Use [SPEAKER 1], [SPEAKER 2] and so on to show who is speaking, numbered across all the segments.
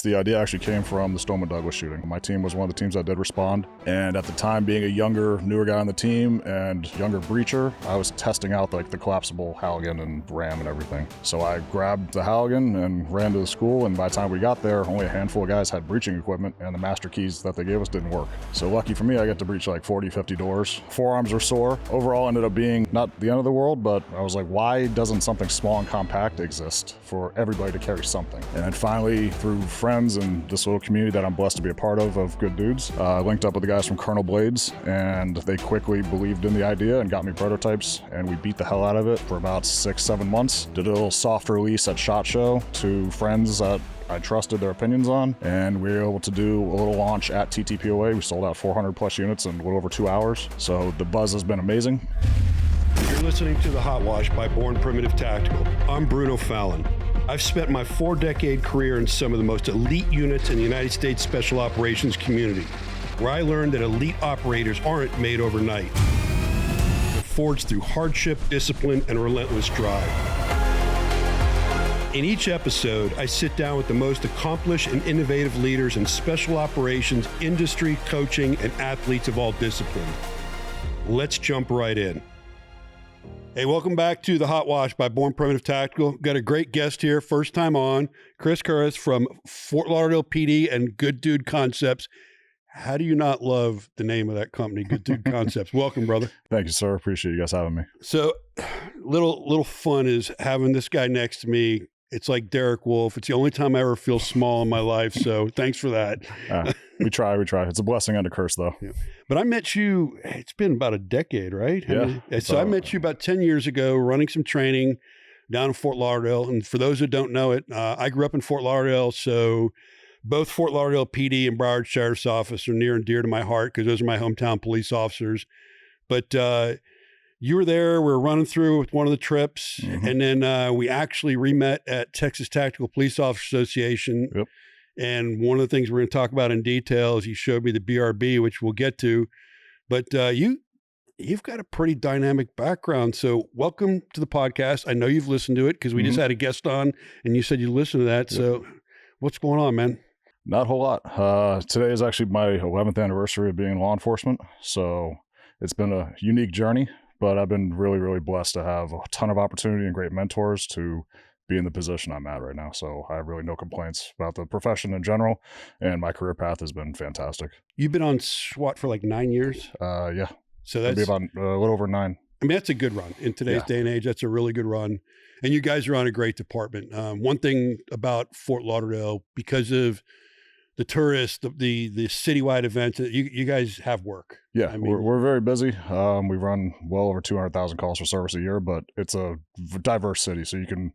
[SPEAKER 1] The idea actually came from the Stoneman Douglas shooting. My team was one of the teams that did respond, and at the time, being a younger, newer guy on the team and younger breacher, I was testing out like the collapsible Halligan and ram and everything. So I grabbed the Halligan and ran to the school, and by the time we got there, only a handful of guys had breaching equipment, and the master keys that they gave us didn't work. So lucky for me, I got to breach like 40, 50 doors. Forearms were sore. Overall, ended up being not the end of the world, but I was like, why doesn't something small and compact exist for everybody to carry something? And then finally, through friends and this little community that I'm blessed to be a part of good dudes, linked up with the guys from Colonel Blades, and they quickly believed in the idea and got me prototypes, and we beat the hell out of it for about 6-7 months. Did a little soft release at SHOT Show to friends that I trusted their opinions on, and we were able to do a little launch at TTPOA. We sold out 400 plus units in a little over 2 hours. So the buzz has been amazing.
[SPEAKER 2] You're listening to The Hot Wash by Born Primitive Tactical. I'm Bruno Fallon. I've spent my 4-decade career in some of the most elite units in the United States Special Operations community, where I learned that elite operators aren't made overnight. They're forged through hardship, discipline, and relentless drive. In each episode, I sit down with the most accomplished and innovative leaders in special operations, industry, coaching, and athletes of all disciplines. Let's jump right in. Hey, welcome back to The Hot Wash by Born Primitive Tactical. Got a great guest here, first time on, Chris Kuras from Fort Lauderdale PD and Good Dude Concepts. How do you not love the name of that company, Good Dude Concepts? Welcome, brother.
[SPEAKER 1] Thank you, sir. Appreciate you guys having me.
[SPEAKER 2] So, little fun is having this guy next to me. It's like Derek Wolf. It's the only time I ever feel small in my life. So thanks for that.
[SPEAKER 1] We try. It's a blessing and a curse, though.
[SPEAKER 2] Yeah. But I met you, it's been about a decade, right?
[SPEAKER 1] Yeah.
[SPEAKER 2] So I met you about 10 years ago, running some training down in Fort Lauderdale. And for those who don't know it, I grew up in Fort Lauderdale. So both Fort Lauderdale PD and Broward Sheriff's Office are near and dear to my heart because those are my hometown police officers. But you were there, we were running through with one of the trips, and then we actually re-met at Texas Tactical Police Officers Association.
[SPEAKER 1] Yep.
[SPEAKER 2] And one of the things we're going to talk about in detail is you showed me the B.R.B, which we'll get to. But you've got a pretty dynamic background. So welcome to the podcast. I know you've listened to it because we just had a guest on, and you said you listened to that. Yep. So what's going on, man?
[SPEAKER 1] Not a whole lot. Today is actually my 11th anniversary of being in law enforcement. So it's been a unique journey. But I've been really, really blessed to have a ton of opportunity and great mentors to be in the position I'm at right now. So I have really no complaints about the profession in general, and my career path has been fantastic.
[SPEAKER 2] You've been on SWAT for like 9 years?
[SPEAKER 1] Yeah.
[SPEAKER 2] So that's
[SPEAKER 1] about a little over 9.
[SPEAKER 2] I mean, that's a good run. In today's day and age, that's a really good run. And you guys are on a great department. One thing about Fort Lauderdale, because of the tourists, the citywide events, you guys have work.
[SPEAKER 1] Yeah,
[SPEAKER 2] I mean,
[SPEAKER 1] we're very busy. We run well over 200,000 calls for service a year, but it's a diverse city. So you can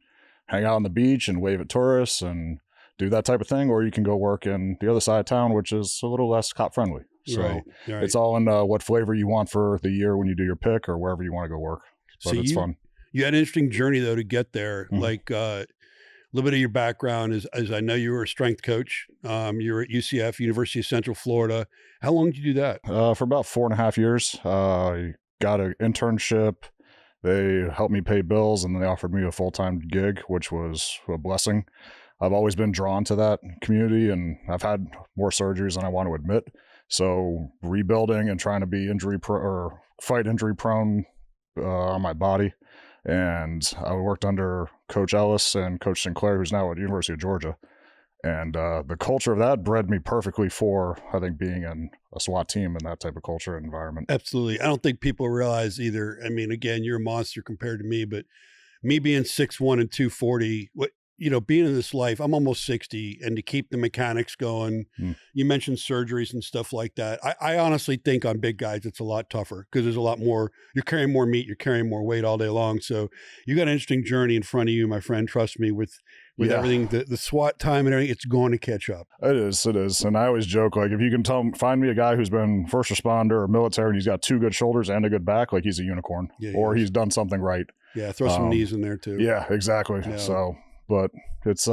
[SPEAKER 1] hang out on the beach and wave at tourists and do that type of thing, or you can go work in the other side of town, which is a little less cop friendly. So
[SPEAKER 2] right.
[SPEAKER 1] It's all in what flavor you want for the year when you do your pick or wherever you want to go work. But
[SPEAKER 2] so
[SPEAKER 1] it's fun.
[SPEAKER 2] You had an interesting journey though to get there. Like a little bit of your background is, as I know you were a strength coach. You were at UCF, University of Central Florida. How long did you do that?
[SPEAKER 1] For about 4.5 years. I got an internship. They helped me pay bills, and they offered me a full-time gig, which was a blessing. I've always been drawn to that community, and I've had more surgeries than I want to admit. So rebuilding and trying to be fight injury prone on my body. And I worked under Coach Ellis and Coach Sinclair, who's now at the University of Georgia. And the culture of that bred me perfectly for, I think, being in a SWAT team and that type of culture and environment.
[SPEAKER 2] Absolutely. I don't think people realize either. I mean, again, you're a monster compared to me, but me being 6'1" and 240, being in this life, I'm almost 60, and to keep the mechanics going, you mentioned surgeries and stuff like that. I honestly think on big guys, it's a lot tougher because there's a lot more, you're carrying more meat, you're carrying more weight all day long. So you got an interesting journey in front of you, my friend. Trust me, with everything, the SWAT time and everything, it's going to catch up.
[SPEAKER 1] It is. And I always joke, like, if you can find me a guy who's been first responder or military and he's got 2 good shoulders and a good back, like, he's a unicorn, or he's done something right.
[SPEAKER 2] Yeah. Throw some knees in there too.
[SPEAKER 1] Yeah, exactly. Yeah. So, but it's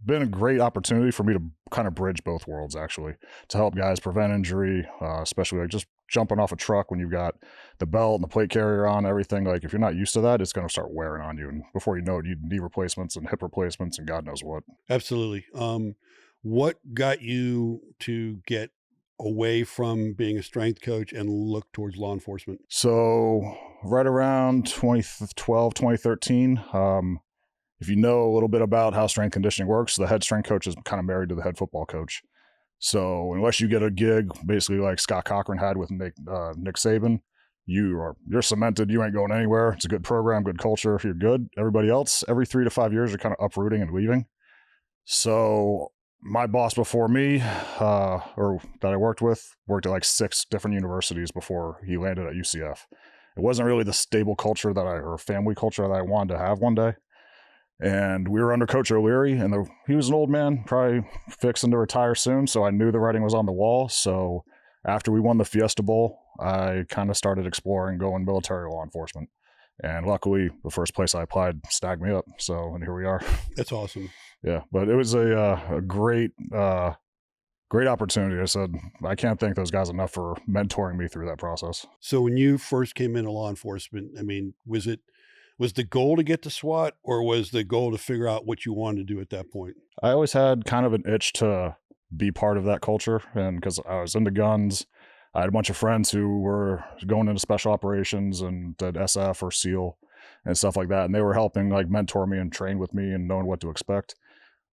[SPEAKER 1] been a great opportunity for me to kind of bridge both worlds, actually, to help guys prevent injury, especially like just jumping off a truck when you've got the belt and the plate carrier on, everything. Like if you're not used to that, it's going to start wearing on you. And before you know it, you need knee replacements and hip replacements and God knows what.
[SPEAKER 2] Absolutely. What got you to get away from being a strength coach and look towards law enforcement?
[SPEAKER 1] So right around 2012, 2013, if you know a little bit about how strength conditioning works, the head strength coach is kind of married to the head football coach. So unless you get a gig, basically like Scott Cochran had with Nick Saban, you're cemented. You ain't going anywhere. It's a good program, good culture. If you're good, everybody else, every 3 to 5 years, are kind of uprooting and leaving. So my boss before me, or that I worked with, worked at like 6 different universities before he landed at UCF. It wasn't really the stable culture or family culture that I wanted to have one day. And we were under Coach O'Leary, and he was an old man, probably fixing to retire soon. So I knew the writing was on the wall. So after we won the Fiesta Bowl, I kind of started exploring going military law enforcement. And luckily, the first place I applied snagged me up. So, and here we are.
[SPEAKER 2] That's awesome.
[SPEAKER 1] Yeah, but it was a great opportunity. I said, I can't thank those guys enough for mentoring me through that process.
[SPEAKER 2] So when you first came into law enforcement, I mean, was the goal to get to SWAT, or was the goal to figure out what you wanted to do at that point?
[SPEAKER 1] I always had kind of an itch to be part of that culture. And because I was into guns, I had a bunch of friends who were going into special operations and did SF or SEAL and stuff like that. And they were helping like mentor me and train with me and knowing what to expect.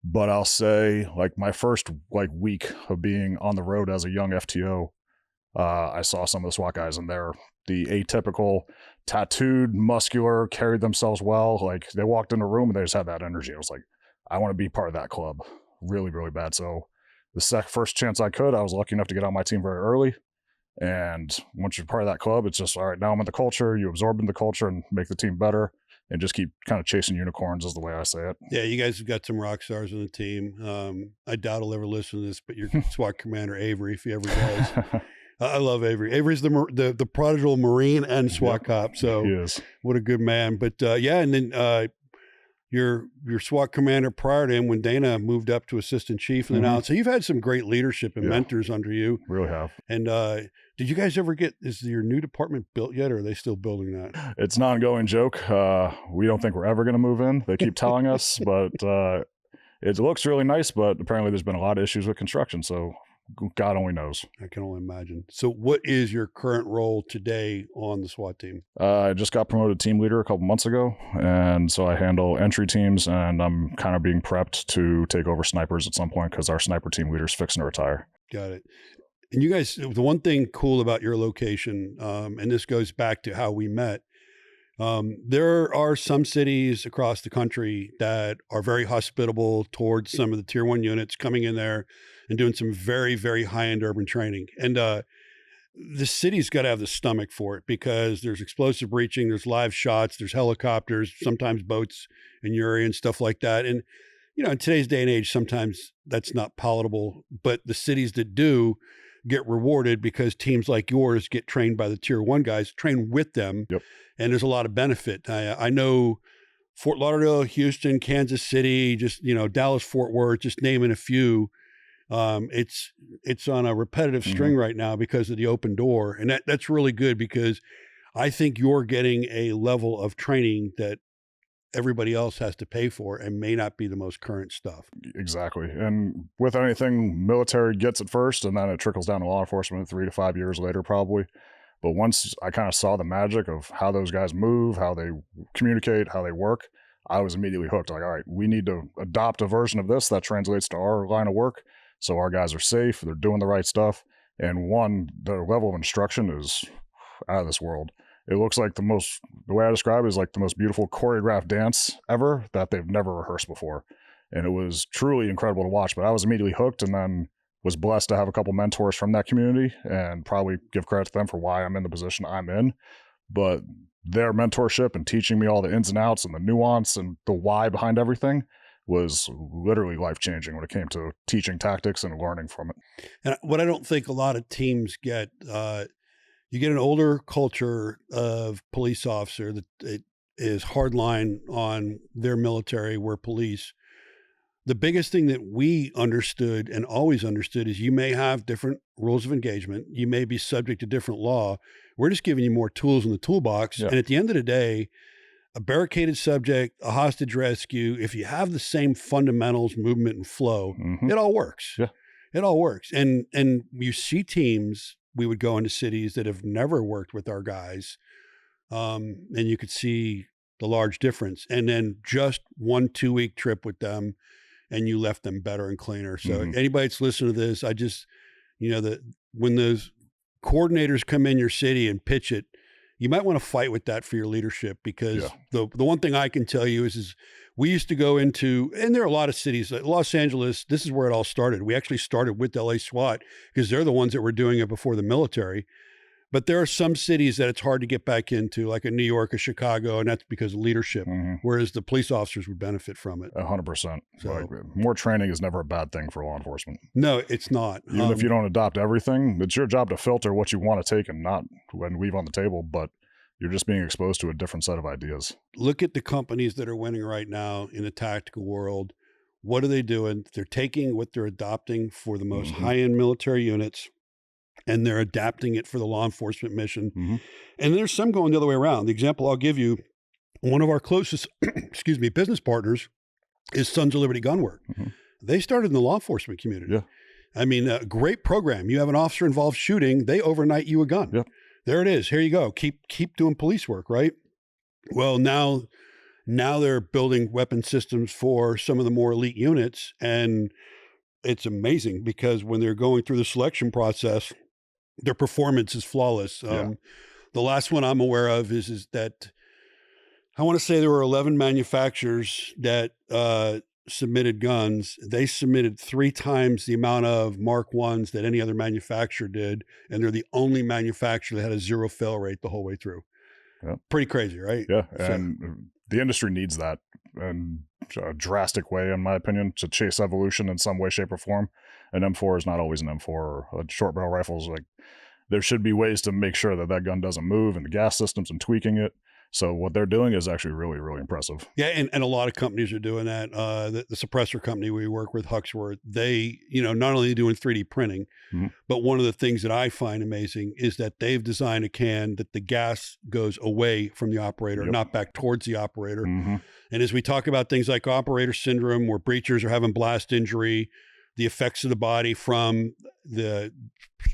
[SPEAKER 1] But I'll say like my first like week of being on the road as a young FTO, I saw some of the SWAT guys, and they're the atypical, tattooed, muscular, carried themselves well. Like they walked in the room and they just had that energy. I was like, I want to be part of that club really, really bad. So the first chance I could, I was lucky enough to get on my team very early. And once you're part of that club, it's just, all right, now I'm in the culture. You absorb in the culture and make the team better and just keep kind of chasing unicorns is the way I say it.
[SPEAKER 2] Yeah, you guys have got some rock stars on the team. I doubt he'll ever listen to this, but your SWAT commander, Avery, if he ever does. I love Avery. Avery's the prodigal Marine and SWAT cop. So
[SPEAKER 1] he is. What
[SPEAKER 2] a good man. But yeah, and then your SWAT commander prior to him, when Dana moved up to assistant chief, and then out. So you've had some great leadership and mentors under you.
[SPEAKER 1] Really have.
[SPEAKER 2] And did you guys ever is your new department built yet, or are they still building that?
[SPEAKER 1] It's an ongoing joke. We don't think we're ever going to move in. They keep telling us, but it looks really nice. But apparently there's been a lot of issues with construction. So God only knows.
[SPEAKER 2] I can only imagine. So what is your current role today on the SWAT team?
[SPEAKER 1] I just got promoted team leader a couple months ago. And so I handle entry teams, and I'm kind of being prepped to take over snipers at some point because our sniper team leader's fixing to retire.
[SPEAKER 2] Got it. And you guys, the one thing cool about your location, and this goes back to how we met, there are some cities across the country that are very hospitable towards some of the tier 1 units coming in there and doing some very, very high-end urban training. And the city's got to have the stomach for it because there's explosive breaching, there's live shots, there's helicopters, sometimes boats in your area and stuff like that. And, you know, in today's day and age, sometimes that's not palatable, but the cities that do get rewarded because teams like yours get trained by the tier 1 guys, train with them.
[SPEAKER 1] Yep.
[SPEAKER 2] And there's a lot of benefit. I know Fort Lauderdale, Houston, Kansas City, just, you know, Dallas, Fort Worth, just naming a few. It's on a repetitive string right now because of the open door. And that's really good because I think you're getting a level of training that everybody else has to pay for and may not be the most current stuff.
[SPEAKER 1] Exactly. And with anything, military gets it first, and then it trickles down to law enforcement 3 to 5 years later, probably. But once I kind of saw the magic of how those guys move, how they communicate, how they work, I was immediately hooked. Like, all right, we need to adopt a version of this that translates to our line of work. So our guys are safe, they're doing the right stuff. And one, the level of instruction is out of this world. It looks like the way I describe it is like the most beautiful choreographed dance ever that they've never rehearsed before. And it was truly incredible to watch, but I was immediately hooked, and then was blessed to have a couple mentors from that community, and probably give credit to them for why I'm in the position I'm in. But their mentorship and teaching me all the ins and outs and the nuance and the why behind everything was literally life-changing when it came to teaching tactics and learning from it.
[SPEAKER 2] And what I don't think a lot of teams get, you get an older culture of police officer that it is hardline on their military, where police. the biggest thing that we understood and always understood is you may have different rules of engagement. You may be subject to different law. We're just giving you more tools in the toolbox.
[SPEAKER 1] Yeah.
[SPEAKER 2] And at the end of the day, a barricaded subject, a hostage rescue, if you have the same fundamentals, movement and flow, it all works.
[SPEAKER 1] Yeah.
[SPEAKER 2] It all works. And you see teams, we would go into cities that have never worked with our guys. And you could see the large difference. And then just 1-2 week trip with them, and you left them better and cleaner. So anybody that's listening to this, I just, when those coordinators come in your city and pitch it, you might want to fight with that for your leadership, because the one thing I can tell you is we used to go into, and there are a lot of cities, like Los Angeles, this is where it all started. We actually started with LA SWAT because they're the ones that were doing it before the military. But there are some cities that it's hard to get back into, like a New York, a Chicago, and that's because of leadership, whereas the police officers would benefit from it.
[SPEAKER 1] 100%.
[SPEAKER 2] So,
[SPEAKER 1] like, more training is never a bad thing for law enforcement.
[SPEAKER 2] No, it's not.
[SPEAKER 1] Even if you don't adopt everything, it's your job to filter what you want to take and not and leave on the table, but you're just being exposed to a different set of ideas.
[SPEAKER 2] Look at the companies that are winning right now in the tactical world. What are they doing? They're taking what they're adopting for the most high-end military units, and they're adapting it for the law enforcement mission. And there's some going the other way around. The example I'll give you, one of our closest, business partners is Sons of Liberty Gunwork. They started in the law enforcement community.
[SPEAKER 1] Yeah.
[SPEAKER 2] I mean, a great program. You have an officer involved shooting, they overnight you a gun.
[SPEAKER 1] Yep.
[SPEAKER 2] There it is. Here you go. Keep doing police work, right? Well, now they're building weapon systems for some of the more elite units, and it's amazing because when they're going through the selection process, their performance is flawless. The last one I'm aware of is that I want to say there were 11 manufacturers that submitted guns. They submitted 3 times the amount of Mark 1s that any other manufacturer did, and they're the only manufacturer that had a 0 fail rate the whole way through. Pretty crazy, right?
[SPEAKER 1] Yeah, and the industry needs that in a drastic way, in my opinion, to chase evolution in some way, shape, or form. An M4 is not always an M4, or a short barrel rifles. Like, there should be ways to make sure that gun doesn't move, and the gas systems and tweaking it. So what they're doing is actually really, really impressive.
[SPEAKER 2] Yeah, and a lot of companies are doing that. The suppressor company we work with, Huxworth, they, not only doing 3D printing, but one of the things that I find amazing is that they've designed a can that the gas goes away from the operator, not back towards the operator. And as we talk about things like operator syndrome, where breachers are having blast injury, the effects of the body from the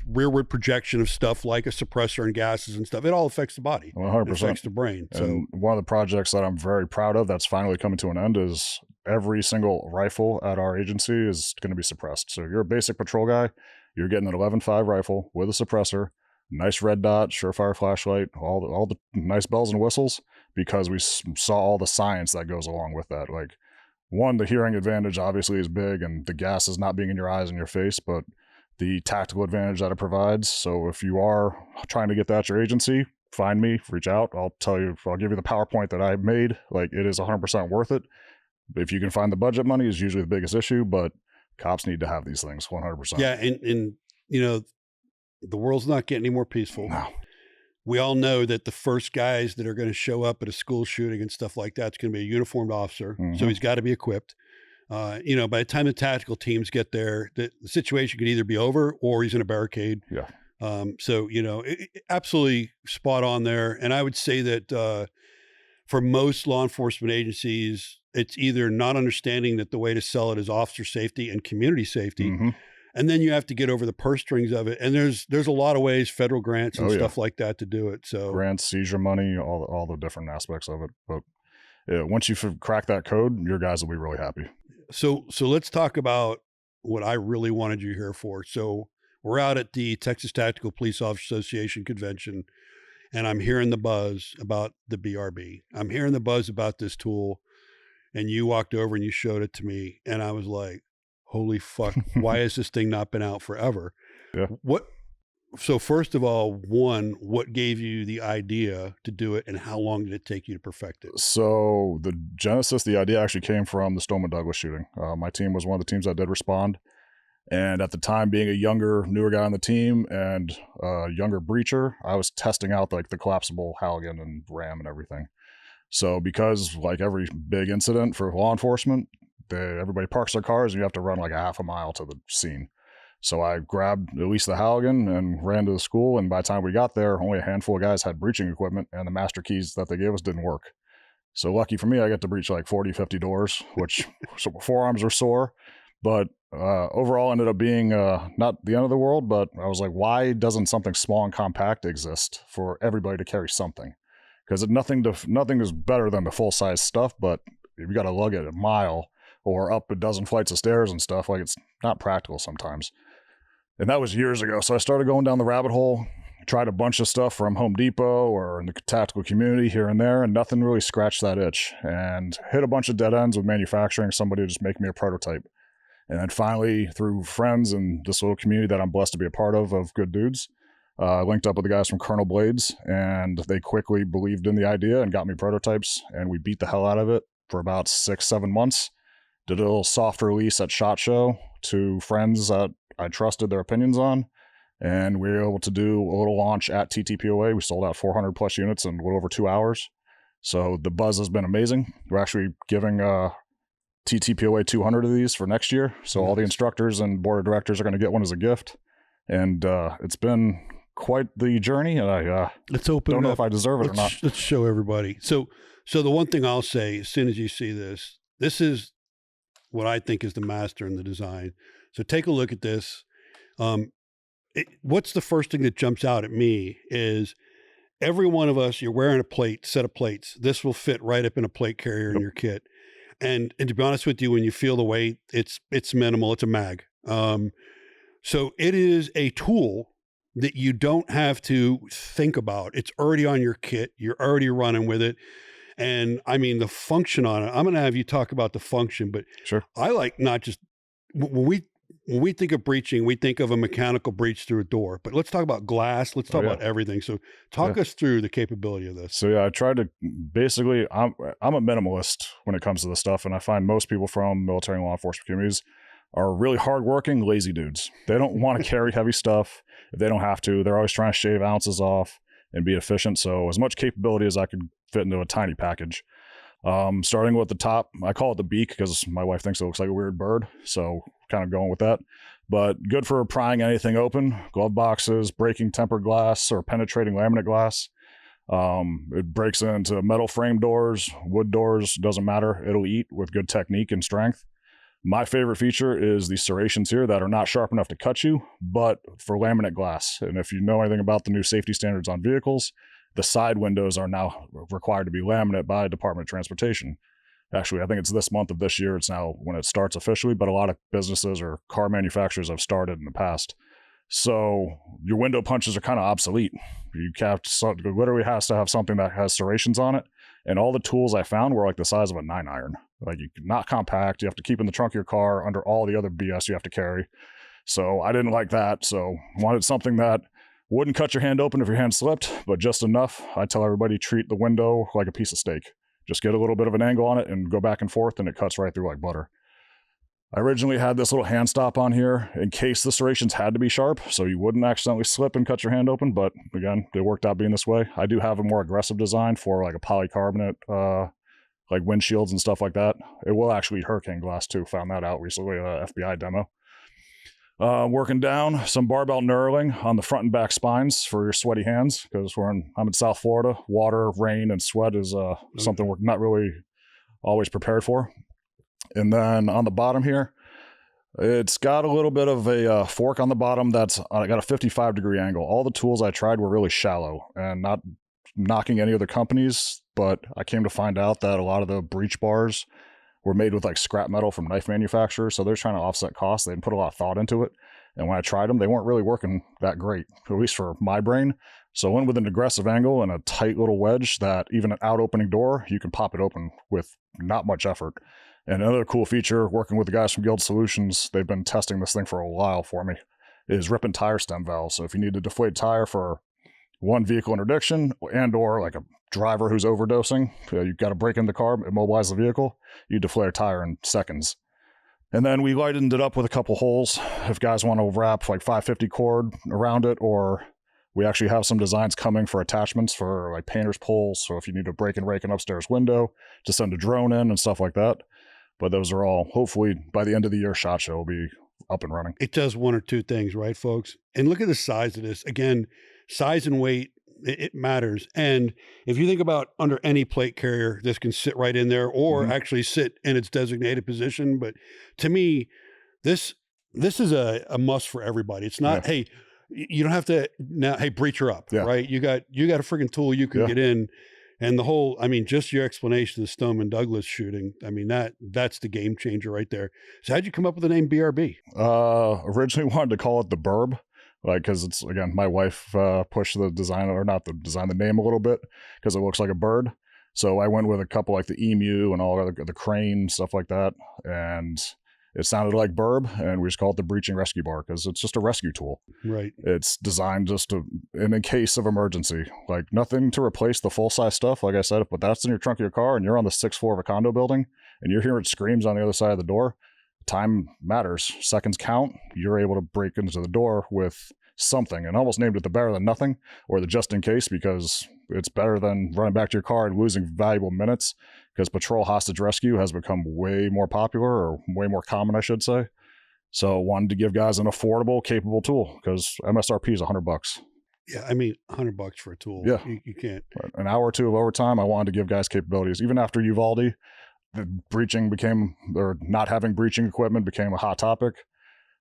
[SPEAKER 2] rearward projection of stuff like a suppressor and gases and stuff, it all affects the body.
[SPEAKER 1] 100%.
[SPEAKER 2] It affects the brain.
[SPEAKER 1] And one of the projects that I'm very proud of that's finally coming to an end is every single rifle at our agency is going to be suppressed. So if you're a basic patrol guy, you're getting an 11.5 rifle with a suppressor, nice red dot, surefire flashlight, all the nice bells and whistles, because we saw all the science that goes along with that. Like, one, the hearing advantage obviously is big, and the gas is not being in your eyes and your face, but the tactical advantage that it provides. So if you are trying to get that at your agency, find me, reach out. I'll give you the PowerPoint that I made. Like, it is 100% worth it. If you can find the budget money is usually the biggest issue, but cops need to have these things 100%.
[SPEAKER 2] Yeah. And the world's not getting any more peaceful.
[SPEAKER 1] No.
[SPEAKER 2] We all know that the first guys that are going to show up at a school shooting and stuff like that is going to be a uniformed officer. So he's got to be equipped. By the time the tactical teams get there, the situation could either be over or he's in a barricade.
[SPEAKER 1] Yeah.
[SPEAKER 2] Absolutely spot on there. And I would say that for most law enforcement agencies, it's either not understanding that the way to sell it is officer safety and community safety. And then you have to get over the purse strings of it. And there's a lot of ways, federal grants and stuff like that, to do it. So
[SPEAKER 1] grants, seizure money, all the different aspects of it. But once you crack that code, your guys will be really happy.
[SPEAKER 2] So let's talk about what I really wanted you here for. So we're out at the Texas Tactical Police Officer Association convention, and I'm hearing the buzz about the B.R.B. I'm hearing the buzz about this tool, and you walked over and you showed it to me, and I was like, holy fuck, why has this thing not been out forever?
[SPEAKER 1] Yeah.
[SPEAKER 2] So first of all, what gave you the idea to do it, and how long did it take you to perfect it?
[SPEAKER 1] So the idea actually came from the Stoneman Douglas shooting. My team was one of the teams that did respond. And at the time, being a newer guy on the team and a younger breacher, I was testing out like the collapsible Halligan and RAM and everything. So because like every big incident for law enforcement, everybody parks their cars and you have to run like a half a mile to the scene. So I grabbed at least the Halligan and ran to the school. And by the time we got there, only a handful of guys had breaching equipment, and the master keys that they gave us didn't work. So lucky for me, I got to breach like 40, 50 doors, which forearms were sore. But overall ended up being not the end of the world, but I was like, why doesn't something small and compact exist for everybody to carry something? Because nothing is better than the full-size stuff, but if you got to lug it a mile or up a dozen flights of stairs and stuff, like it's not practical sometimes. And that was years ago. So I started going down the rabbit hole, tried a bunch of stuff from Home Depot or in the tactical community here and there, and nothing really scratched that itch. And hit a bunch of dead ends with manufacturing, somebody to just make me a prototype. And then finally, through friends and this little community that I'm blessed to be a part of good dudes, linked up with the guys from Colonel Blades, and they quickly believed in the idea and got me prototypes, and we beat the hell out of it for about 6-7 months. Did a little soft release at SHOT Show to friends that I trusted their opinions on, and we were able to do a little launch at TTPOA. We sold out 400 plus units in a little over 2 hours. So the buzz has been amazing. We're actually giving TTPOA 200 of these for next year. So all the instructors and board of directors are going to get one as a gift. And it's been quite the journey. And I don't know if I deserve it or not.
[SPEAKER 2] Let's show everybody. So the one thing I'll say, as soon as you see this is what I think is the master in the design. So take a look at this. What's the first thing that jumps out at me is every one of us, you're wearing a set of plates. This will fit right up in a plate carrier in your kit. And to be honest with you, when you feel the weight, it's minimal. It's a mag. So it is a tool that you don't have to think about. It's already on your kit. You're already running with it. And I mean, the function on it, I'm going to have you talk about the function, but
[SPEAKER 1] sure.
[SPEAKER 2] I like not just when we think of breaching, we think of a mechanical breach through a door, but let's talk about glass. Let's talk about everything. So talk us through the capability of this.
[SPEAKER 1] So yeah, I tried to basically, I'm a minimalist when it comes to this stuff. And I find most people from military and law enforcement communities are really hardworking, lazy dudes. They don't want to carry heavy stuff if they don't have to. They're always trying to shave ounces off and be efficient. So as much capability as I could fit into a tiny package. Starting with the top, I call it the beak because my wife thinks it looks like a weird bird. So kind of going with that, but good for prying anything open, glove boxes, breaking tempered glass or penetrating laminate glass. It breaks into metal frame doors, wood doors, doesn't matter. It'll eat with good technique and strength. My favorite feature is the serrations here that are not sharp enough to cut you, but for laminate glass. And if you know anything about the new safety standards on vehicles, the side windows are now required to be laminate by Department of Transportation. Actually, I think it's this month of this year. It's now when it starts officially, but a lot of businesses or car manufacturers have started in the past. So your window punches are kind of obsolete. You literally has to have something that has serrations on it. And all the tools I found were like the size of a 9-iron. Like not compact. You have to keep in the trunk of your car under all the other BS you have to carry. So I didn't like that. So wanted something that wouldn't cut your hand open if your hand slipped, but just enough. I tell everybody, treat the window like a piece of steak. Just get a little bit of an angle on it and go back and forth, and it cuts right through like butter. I originally had this little hand stop on here in case the serrations had to be sharp, so you wouldn't accidentally slip and cut your hand open, but again, it worked out being this way. I do have a more aggressive design for like a polycarbonate, like windshields and stuff like that. It will actually eat hurricane glass too. Found that out recently at an FBI demo. Working down some barbell knurling on the front and back spines for your sweaty hands, because I'm in South Florida. Water, rain, and sweat is something we're not really always prepared for. And then on the bottom here, it's got a little bit of a fork on the bottom that's got a 55-degree angle. All the tools I tried were really shallow, and not knocking any other companies, but I came to find out that a lot of the breech bars were made with like scrap metal from knife manufacturers. So they're trying to offset costs. They didn't put a lot of thought into it. And when I tried them, they weren't really working that great, at least for my brain. So I went with an aggressive angle and a tight little wedge that even an out opening door, you can pop it open with not much effort. And another cool feature, working with the guys from Guild Solutions, they've been testing this thing for a while for me, is ripping tire stem valves. So if you need to deflate tire for one vehicle interdiction and or like a driver who's overdosing, you've got to break in the car, immobilize the vehicle, you deflate a tire in seconds. And then we lightened it up with a couple holes if guys want to wrap like 550 cord around it, or we actually have some designs coming for attachments for like painter's poles. So if you need to break and rake an upstairs window to send a drone in and stuff like that. But those are all, hopefully, by the end of the year, SHOT Show will be up and running.
[SPEAKER 2] It does one or two things, right, folks? And look at the size of this. Again, size and weight, it matters. And if you think about under any plate carrier, this can sit right in there or actually sit in its designated position. But to me, this is a must for everybody. It's not, hey, you don't have to now, hey, breacher up, right? You got a freaking tool you can get in. And the whole, I mean, just your explanation of the Stoneman Douglas shooting, I mean, that's the game changer right there. So how'd you come up with the name BRB?
[SPEAKER 1] Originally wanted to call it the B.R.B, like, because it's, again, my wife pushed the design, or not the design, the name a little bit, because it looks like a bird. So I went with a couple like the emu and all the crane, stuff like that. And it sounded like B.R.B, and we just call it the breaching rescue bar because it's just a rescue tool.
[SPEAKER 2] Right.
[SPEAKER 1] It's designed just to, in a case of emergency, like nothing to replace the full-size stuff, like I said, but that's in your trunk of your car and you're on the 6th floor of a condo building and you're hearing screams on the other side of the door, time matters. Seconds count. You're able to break into the door with something, and almost named it the better than nothing, or the just in case, because it's better than running back to your car and losing valuable minutes, because patrol hostage rescue has become way more popular, or way more common, I should say. So wanted to give guys an affordable, capable tool, because MSRP is $100.
[SPEAKER 2] Yeah, I mean, $100 for a tool.
[SPEAKER 1] Yeah.
[SPEAKER 2] You can't.
[SPEAKER 1] An hour or two of overtime, I wanted to give guys capabilities. Even after Uvalde, the breaching became, or not having breaching equipment became a hot topic.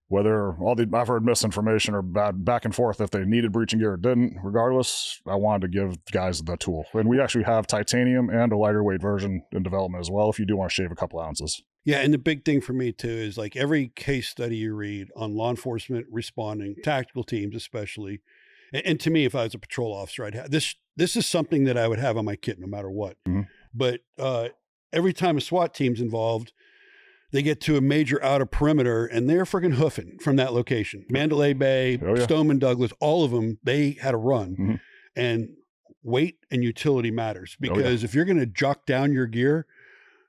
[SPEAKER 1] Whether I've heard misinformation or back and forth if they needed breaching gear or didn't, regardless, I wanted to give guys the tool. And we actually have titanium and a lighter weight version in development as well, if you do want to shave a couple ounces.
[SPEAKER 2] Yeah, and the big thing for me too is like every case study you read on law enforcement responding, tactical teams especially, and to me, if I was a patrol officer, I'd have this is something that I would have on my kit no matter what. But every time a SWAT team's involved, they get to a major outer perimeter and they're freaking hoofing from that location. Mandalay Bay, Stoneman Douglas, all of them, they had a run. And weight and utility matters, because if you're going to jock down your gear,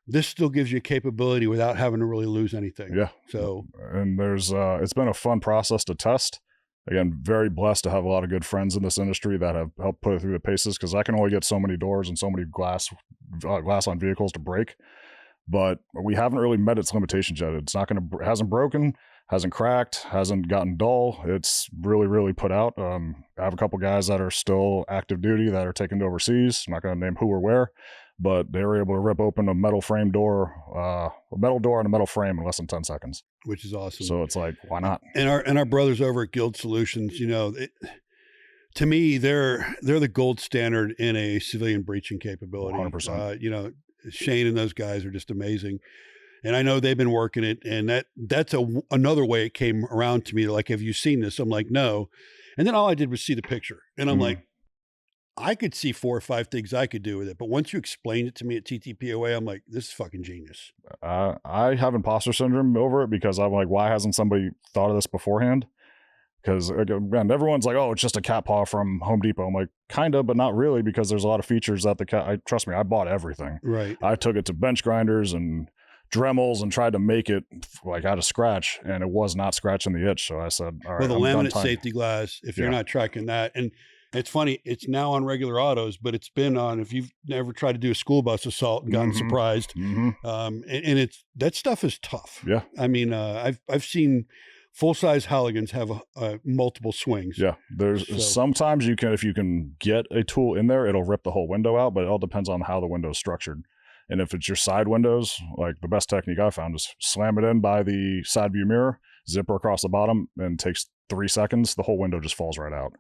[SPEAKER 2] this still gives you capability without having to really lose anything.
[SPEAKER 1] Yeah.
[SPEAKER 2] So,
[SPEAKER 1] and there's, it's been a fun process to test. Again, very blessed to have a lot of good friends in this industry that have helped put it through the paces, because I can only get so many doors and so many glass on vehicles to break. But we haven't really met its limitations yet. It's not going to, hasn't broken, hasn't cracked, hasn't gotten dull. It's really, really put out. I have a couple guys that are still active duty that are taken to overseas. I'm not going to name who or where, but they were able to rip open a metal frame door, a metal door and a metal frame in less than 10 seconds.
[SPEAKER 2] Which is awesome.
[SPEAKER 1] So it's like, why not?
[SPEAKER 2] And our brothers over at Guild Solutions, you know, to me, they're the gold standard in a civilian breaching capability.
[SPEAKER 1] 100%.
[SPEAKER 2] You know, Shane and those guys are just amazing. And I know they've been working it, and that's another way it came around to me. Like, have you seen this? I'm like, no. And then all I did was see the picture, and I'm like, I could see 4 or 5 things I could do with it. But once you explained it to me at TTPOA, I'm like, this is fucking genius.
[SPEAKER 1] I have imposter syndrome over it, because I'm like, why hasn't somebody thought of this beforehand? Because again, everyone's like, oh, it's just a cat paw from Home Depot. I'm like, kind of, but not really, because there's a lot of features that trust me, I bought everything. Right. I took it to bench grinders and Dremels and tried to make it like out of scratch, and it was not scratching the itch. So I said, all right.
[SPEAKER 2] Well, the laminate safety glass, if you're not tracking that, and it's funny, it's now on regular autos, but it's been on, if you've never tried to do a school bus assault and gotten surprised, and it's, that stuff is tough. Yeah. I mean, I've seen full-size Halligans have multiple swings. Yeah, there's sometimes you can, if you can get a tool in there, it'll rip the whole window out, but it all depends on how the window's structured. And if it's your side windows, like the best technique I found is slam it in by the side view mirror, zipper across the bottom, and takes 3 seconds. The whole window just falls right out.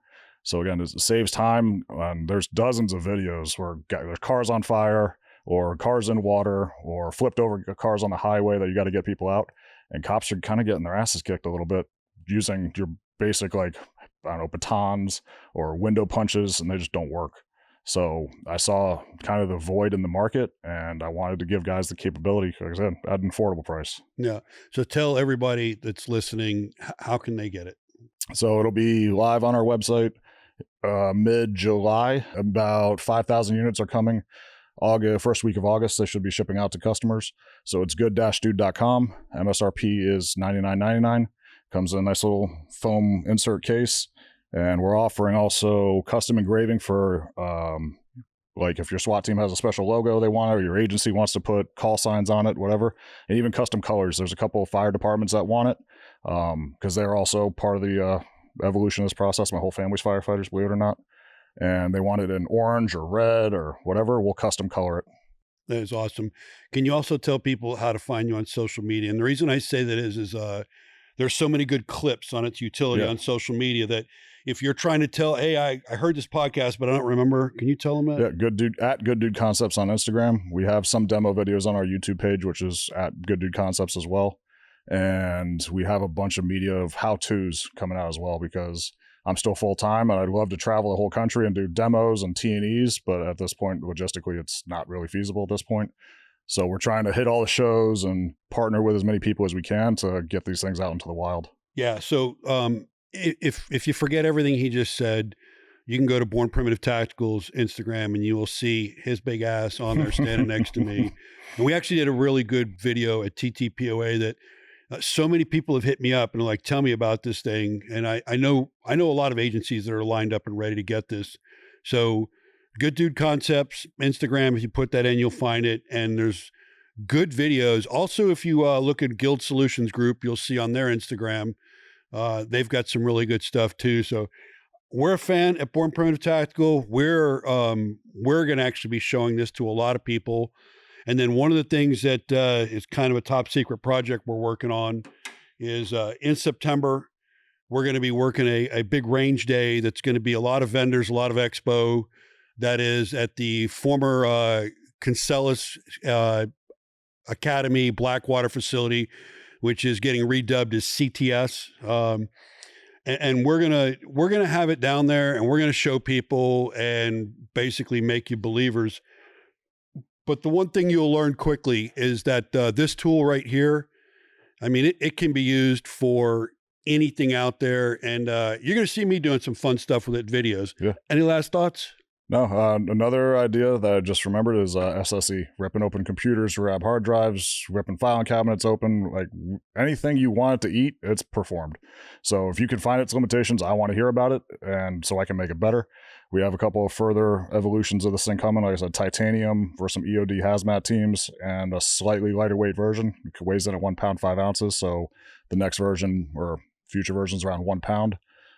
[SPEAKER 2] So again, it saves time. There's dozens of videos where there's cars on fire, or cars in water, or flipped over cars on the highway that you got to get people out. And cops are kind of getting their asses kicked a little bit using your basic, like, I don't know, batons or window punches, and they just don't work. So I saw kind of the void in the market, and I wanted to give guys the capability, like I said, at an affordable price. Yeah. So tell everybody that's listening, how can they get it? So it'll be live on our website mid-July. About 5,000 units are coming. First week of August, they should be shipping out to customers. So it's good-dude.com. MSRP is $99.99. Comes in a nice little foam insert case. And we're offering also custom engraving for
[SPEAKER 1] Like if your SWAT team has a special logo they want, or your agency wants to put call signs on it, whatever, and even custom colors. There's a couple of fire departments that want it because they're also part of the evolution of this process. My whole family's firefighters, believe it or not. And they want it in orange or red or whatever. We'll custom color it.
[SPEAKER 2] That is awesome. Can you also tell people how to find you on social media? And the reason I say that is there's so many good clips on its utility on social media that if you're trying to tell, hey, I heard this podcast, but I don't remember. Can you tell them that?
[SPEAKER 1] Yeah, Good Dude Concepts on Instagram. We have some demo videos on our YouTube page, which is at Good Dude Concepts as well. And we have a bunch of media of how-tos coming out as well, because I'm still full-time and I'd love to travel the whole country and do demos and T&Es, but at this point, logistically, it's not really feasible at this point. So we're trying to hit all the shows and partner with as many people as we can to get these things out into the wild.
[SPEAKER 2] Yeah. So if you forget everything he just said, you can go to Born Primitive Tactical's Instagram and you will see his big ass on there standing next to me. And we actually did a really good video at TTPOA that so many people have hit me up and are like, tell me about this thing. And I know a lot of agencies that are lined up and ready to get this. So Good Dude Concepts, Instagram, if you put that in, you'll find it. And there's good videos. Also, if you look at Guild Solutions Group, you'll see on their Instagram, they've got some really good stuff too. So we're a fan at Born Primitive Tactical. We're going to actually be showing this to a lot of people. And then one of the things that is kind of a top secret project we're working on is in September, we're going to be working a big range day that's going to be a lot of vendors, a lot of expo. That is at the former Concelis Academy Blackwater facility, which is getting redubbed as CTS. And we're gonna have it down there, and we're gonna show people and basically make you believers. But the one thing you'll learn quickly is that this tool right here, I mean, it can be used for anything out there, and you're gonna see me doing some fun stuff with it, videos.
[SPEAKER 1] Yeah.
[SPEAKER 2] Any last thoughts?
[SPEAKER 1] No, another idea that I just remembered is SSE, ripping open computers to grab hard drives, ripping filing cabinets open, like anything you want it to eat, it's performed. So if you can find its limitations, I want to hear about it, and so I can make it better. We have a couple of further evolutions of this thing coming. Like I said, titanium for some EOD hazmat teams, and a slightly lighter weight version. It weighs in at 1 pound, 5 ounces. So the next version or future versions around 1 pound.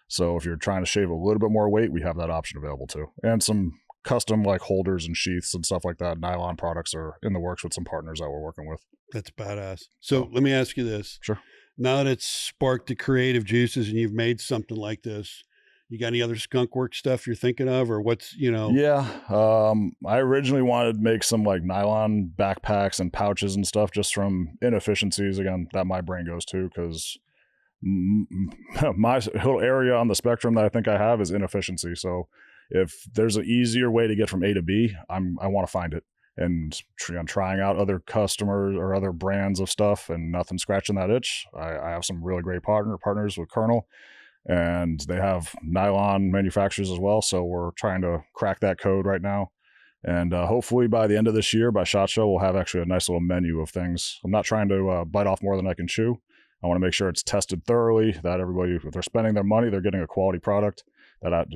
[SPEAKER 1] So if you're trying to shave a little bit more weight, we have that option available too. And some custom like holders and sheaths and stuff like that. Nylon products are in the works with some partners that we're working with.
[SPEAKER 2] That's badass. So let me ask you this.
[SPEAKER 1] Sure.
[SPEAKER 2] Now that it's sparked the creative juices and you've made something like this, you got any other skunk work stuff you're thinking of, or what's,
[SPEAKER 1] Yeah. I originally wanted to make some like nylon backpacks and pouches and stuff just from inefficiencies, again, that my brain goes to, because my whole area on the spectrum that I think I have is inefficiency. So if there's an easier way to get from A to B, I want to find it. And trying out other customers or other brands of stuff and nothing scratching that itch. I have some really great partners with Colonel, and they have nylon manufacturers as well. So we're trying to crack that code right now. And hopefully by the end of this year, by SHOT Show, we'll have actually a nice little menu of things. I'm not trying to bite off more than I can chew. I want to make sure it's tested thoroughly, that everybody, if they're spending their money, they're getting a quality product that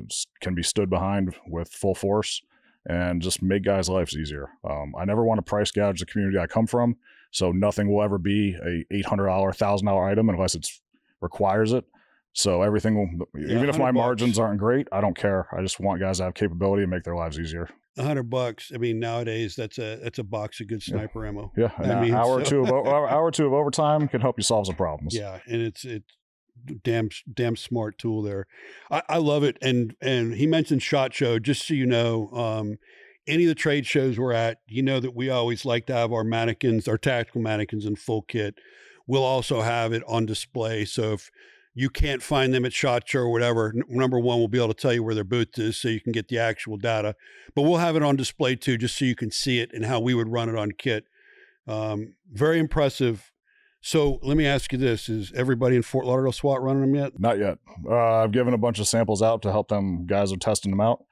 [SPEAKER 1] can be stood behind with full force and just make guys' lives easier. I never want to price gouge the community I come from, so nothing will ever be a $800, $1,000 item unless it requires it. So everything will, even if my margins aren't great, I don't care. I just want guys to have capability and make their lives easier.
[SPEAKER 2] $100. I mean, nowadays that's a box of good sniper ammo.
[SPEAKER 1] Yeah, an hour or two of overtime can help you solve some problems.
[SPEAKER 2] Yeah, and it's damn smart tool there. I love it. And he mentioned SHOT Show. Just so you know, any of the trade shows we're at, you know that we always like to have our mannequins, our tactical mannequins in full kit. We'll also have it on display. So if you can't find them at SHOT Show or whatever, number one, we'll be able to tell you where their booth is so you can get the actual data. But we'll have it on display too, just so you can see it and how we would run it on kit. Very impressive. So let me ask you this. Is everybody in Fort Lauderdale SWAT running them yet?
[SPEAKER 1] Not yet. I've given a bunch of samples out to help them guys are testing them out.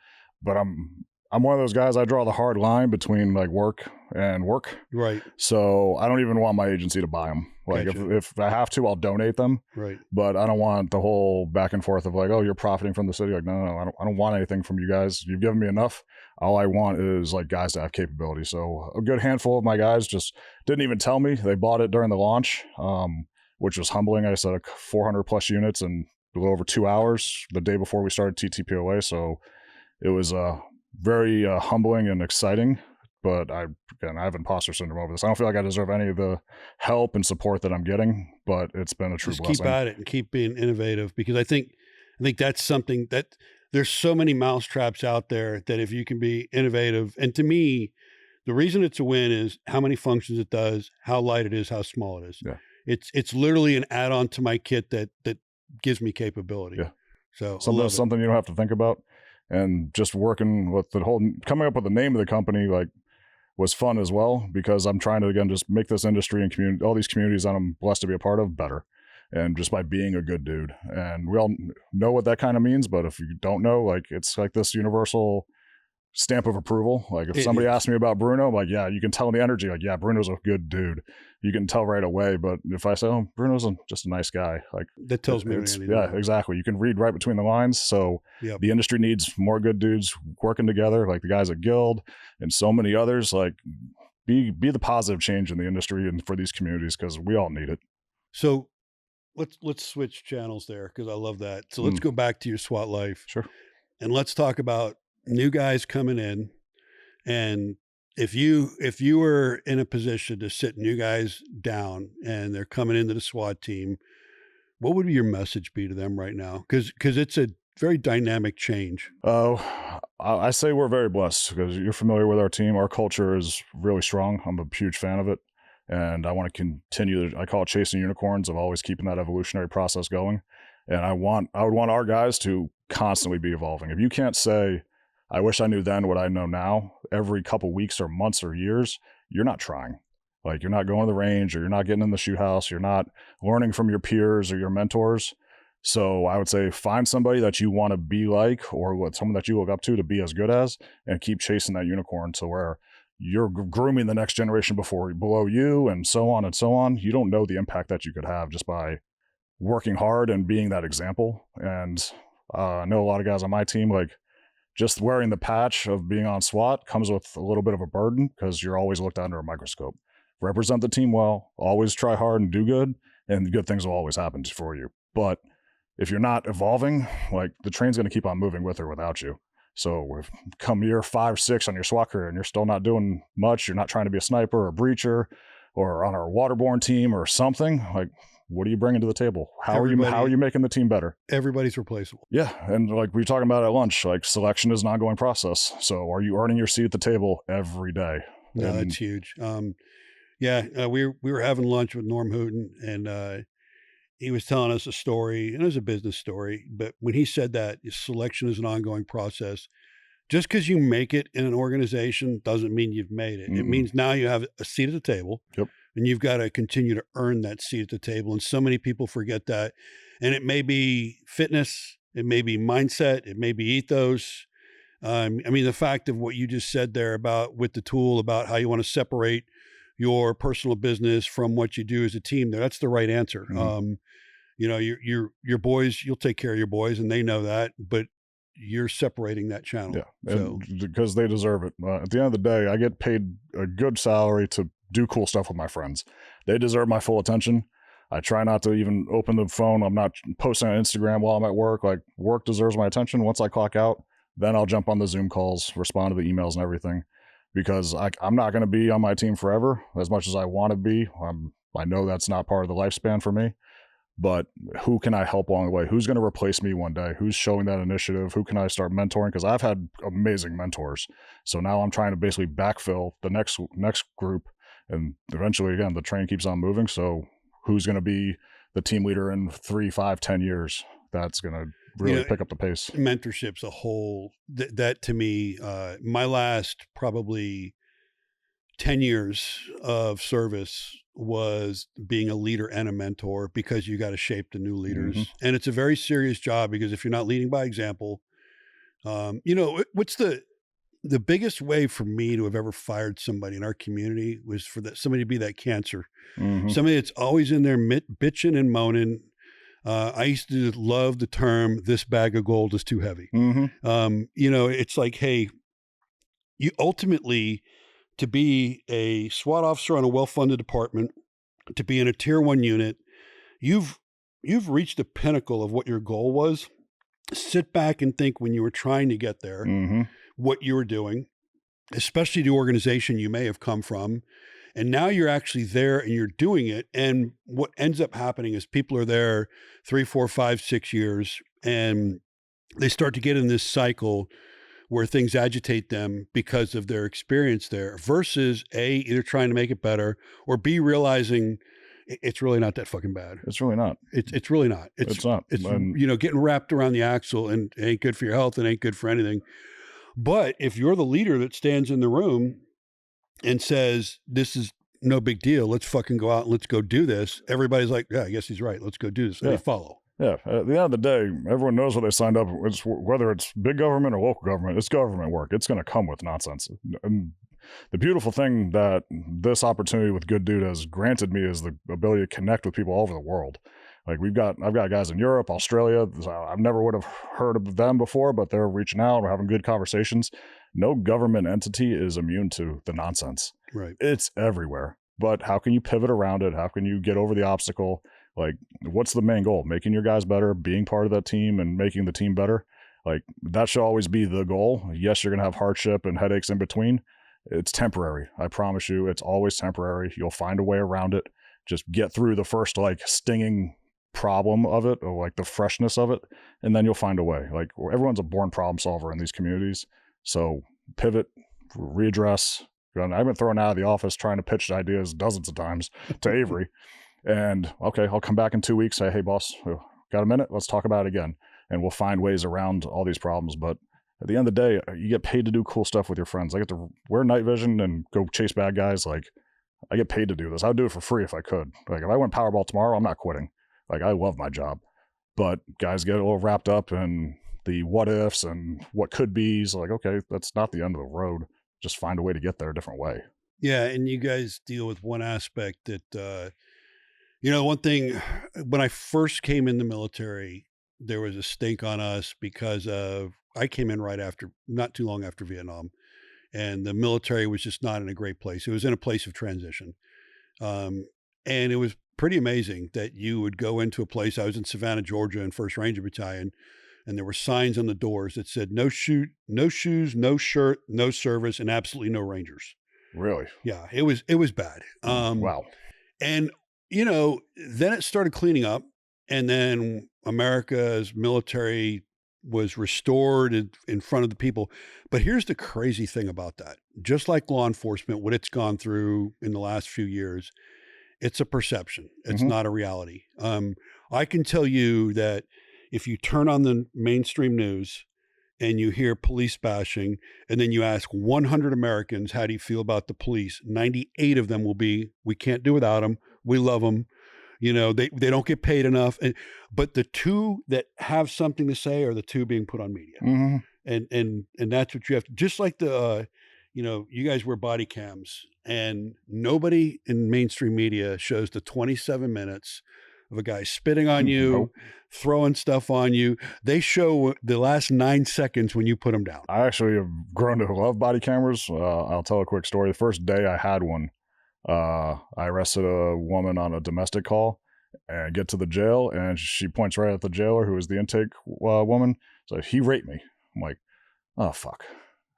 [SPEAKER 1] But I'm one of those guys, I draw the hard line between like work and work.
[SPEAKER 2] Right.
[SPEAKER 1] So I don't even want my agency to buy them. Like
[SPEAKER 2] Gotcha.
[SPEAKER 1] if I have to, I'll donate them.
[SPEAKER 2] Right.
[SPEAKER 1] But I don't want the whole back and forth of like, oh, you're profiting from the city. Like, no, I don't want anything from you guys. You've given me enough. All I want is like guys to have capability. So a good handful of my guys just didn't even tell me. They bought it during the launch, which was humbling. I said 400 plus units in a little over 2 hours the day before we started TTPOA. So it was very humbling and exciting. But I have imposter syndrome over this. I don't feel like I deserve any of the help and support that I'm getting, but it's been a true blessing.
[SPEAKER 2] Keep at it and keep being innovative, because I think that's something that there's so many mousetraps out there that if you can be innovative, and to me, the reason it's a win is how many functions it does, how light it is, how small it is.
[SPEAKER 1] Yeah.
[SPEAKER 2] It's literally an add-on to my kit that gives me capability.
[SPEAKER 1] Yeah.
[SPEAKER 2] So
[SPEAKER 1] something you don't have to think about. And just working with coming up with the name of the company, like, was fun as well, because I'm trying to, again, just make this industry and community, all these communities that I'm blessed to be a part of, better. And just by being a good dude. And we all know what that kind of means, but if you don't know, like, it's like this universal stamp of approval. Like if somebody asks me about Bruno, I'm like, yeah, you can tell in the energy, like, yeah, Bruno's a good dude. You can tell right away. But if I say, oh, Bruno's just a nice guy, like,
[SPEAKER 2] that tells me
[SPEAKER 1] yeah, exactly. You can read right between the lines. So the industry needs more good dudes working together, like the guys at Guild and so many others. Like, be the positive change in the industry and for these communities, because we all need it.
[SPEAKER 2] So let's switch channels there, because I love that. So let's go back to your SWAT life.
[SPEAKER 1] Sure.
[SPEAKER 2] And let's talk about new guys coming in. And if you were in a position to sit new guys down and they're coming into the SWAT team, what would your message be to them right now? Because it's a very dynamic change.
[SPEAKER 1] Oh, I say we're very blessed, because you're familiar with our team. Our culture is really strong. I'm a huge fan of it. And I want to continue, I call it chasing unicorns, of always keeping that evolutionary process going. And I would want our guys to constantly be evolving. If you can't say, I wish I knew then what I know now, every couple weeks or months or years, you're not trying. Like, you're not going to the range, or you're not getting in the shoot house. You're not learning from your peers or your mentors. So I would say find somebody that you want to be like, or someone that you look up to be as good as, and keep chasing that unicorn to where you're grooming the next generation below you, and so on and so on. You don't know the impact that you could have just by working hard and being that example. And I know a lot of guys on my team, like, just wearing the patch of being on SWAT comes with a little bit of a burden, because you're always looked at under a microscope. Represent the team well, always try hard and do good, and good things will always happen for you. But if you're not evolving, like, the train's going to keep on moving with or without you. So if come year 5, 6 on your SWAT career and you're still not doing much, you're not trying to be a sniper or a breacher or on our waterborne team or something, like, what are you bringing to the table? How are you making the team better?
[SPEAKER 2] Everybody's replaceable.
[SPEAKER 1] Yeah. And like we were talking about at lunch, like, selection is an ongoing process. So are you earning your seat at the table every day?
[SPEAKER 2] No, that's huge. We were having lunch with Norm Hooten, and he was telling us a story, and it was a business story. But when he said that selection is an ongoing process, just because you make it in an organization doesn't mean you've made it. Mm-hmm. It means now you have a seat at the table.
[SPEAKER 1] Yep.
[SPEAKER 2] And you've got to continue to earn that seat at the table. And so many people forget that. And it may be fitness, it may be mindset, it may be ethos. I mean, the fact of what you just said there about with the tool, about how you want to separate your personal business from what you do as a team there, that's the right answer. Mm-hmm. Your boys, you'll take care of your boys, and they know that, but you're separating that channel.
[SPEAKER 1] Yeah, so, because they deserve it. At the end of the day, I get paid a good salary to do cool stuff with my friends. They deserve my full attention. I try not to even open the phone. I'm not posting on Instagram while I'm at work. Like, work deserves my attention. Once I clock out, then I'll jump on the Zoom calls, respond to the emails and everything, because I'm not going to be on my team forever as much as I want to be. I know that's not part of the lifespan for me, but who can I help along the way? Who's going to replace me one day? Who's showing that initiative? Who can I start mentoring? Because I've had amazing mentors. So now I'm trying to basically backfill the next group. And eventually, again, the train keeps on moving. So who's going to be the team leader in 3, 5, 10 years? That's going to really pick up the pace.
[SPEAKER 2] Mentorship's a whole, that to me, my last probably 10 years of service was being a leader and a mentor, because you got to shape the new leaders. Mm-hmm. And it's a very serious job, because if you're not leading by example, what's the the biggest way for me to have ever fired somebody in our community was for somebody to be that cancer.
[SPEAKER 1] Mm-hmm.
[SPEAKER 2] Somebody that's always in there bitching and moaning. I used to love the term, "this bag of gold is too heavy."
[SPEAKER 1] Mm-hmm.
[SPEAKER 2] You know, it's like, hey, you ultimately, to be a SWAT officer on a well-funded department, to be in a tier 1 unit, you've reached the pinnacle of what your goal was. Sit back and think when you were trying to get there,
[SPEAKER 1] Mm-hmm.
[SPEAKER 2] what you were doing, especially the organization you may have come from. And now you're actually there and you're doing it. And what ends up happening is people are there 3, 4, 5, 6 years, and they start to get in this cycle where things agitate them because of their experience there, versus A, either trying to make it better, or B, realizing it's really not that fucking bad.
[SPEAKER 1] It's really not.
[SPEAKER 2] It's really not.
[SPEAKER 1] It's not.
[SPEAKER 2] It's,
[SPEAKER 1] And
[SPEAKER 2] you know, getting wrapped around the axle and it ain't good for your health and ain't good for anything. But if you're the leader that stands in the room and says, this is no big deal, let's fucking go out and let's go do this, everybody's like, yeah, I guess he's right. Let's go do this. And they follow.
[SPEAKER 1] Yeah. At the end of the day, everyone knows what they signed up. It's, whether it's big government or local government, it's government work. It's going to come with nonsense. And the beautiful thing that this opportunity with Good Dude has granted me is the ability to connect with people all over the world. Like I've got guys in Europe, Australia. I never would have heard of them before, but they're reaching out. We're having good conversations. No government entity is immune to the nonsense.
[SPEAKER 2] Right.
[SPEAKER 1] It's everywhere. But how can you pivot around it? How can you get over the obstacle? Like, what's the main goal? Making your guys better, being part of that team and making the team better. Like, that should always be the goal. Yes, you're going to have hardship and headaches in between. It's temporary. I promise you, it's always temporary. You'll find a way around it. Just get through the first, like, stinging problem of it, or like the freshness of it, and then you'll find a way. Like, everyone's a born problem solver in these communities. So pivot, readdress. I've been thrown out of the office trying to pitch ideas dozens of times to Avery. And okay, I'll come back in 2 weeks, say, hey boss, got a minute? Let's talk about it again. And we'll find ways around all these problems. But at the end of the day, you get paid to do cool stuff with your friends. I get to wear night vision and go chase bad guys. Like, I get paid to do this. I would do it for free if I could. Like, if I went Powerball tomorrow, I'm not quitting. Like, I love my job. But guys get a little wrapped up in the what ifs and what could be's. Like, okay, that's not the end of the road. Just find a way to get there a different way.
[SPEAKER 2] Yeah. And you guys deal with one aspect that, you know, one thing, when I first came in the military, there was a stink on us because I came in right after, not too long after Vietnam, and the military was just not in a great place. It was in a place of transition. And it was pretty amazing that you would go into a place. I was in Savannah, Georgia, in 1st Ranger Battalion, and there were signs on the doors that said no shoes, no shirt, no service, and absolutely no Rangers.
[SPEAKER 1] Really?
[SPEAKER 2] Yeah, it was bad.
[SPEAKER 1] Wow.
[SPEAKER 2] And, you know, then it started cleaning up, and then America's military was restored in front of the people. But here's the crazy thing about that. Just like law enforcement, what it's gone through in the last few years, it's a perception. It's not a reality. I can tell you that if you turn on the mainstream news and you hear police bashing, and then you ask 100 Americans, how do you feel about the police? 98 of them will be, we can't do without them. We love them. You know, they don't get paid enough. But the two that have something to say are the two being put on media.
[SPEAKER 1] Mm-hmm.
[SPEAKER 2] And that's what you have to, just like the, you know, you guys wear body cams, and nobody in mainstream media shows the 27 minutes of a guy spitting on you, throwing stuff on you. They show the last 9 seconds when you put them down.
[SPEAKER 1] I actually have grown to love body cameras. I'll tell a quick story. The first day I had one, I arrested a woman on a domestic call and get to the jail, and she points right at the jailer, who is the intake woman. So, he raped me. I'm like, oh, fuck.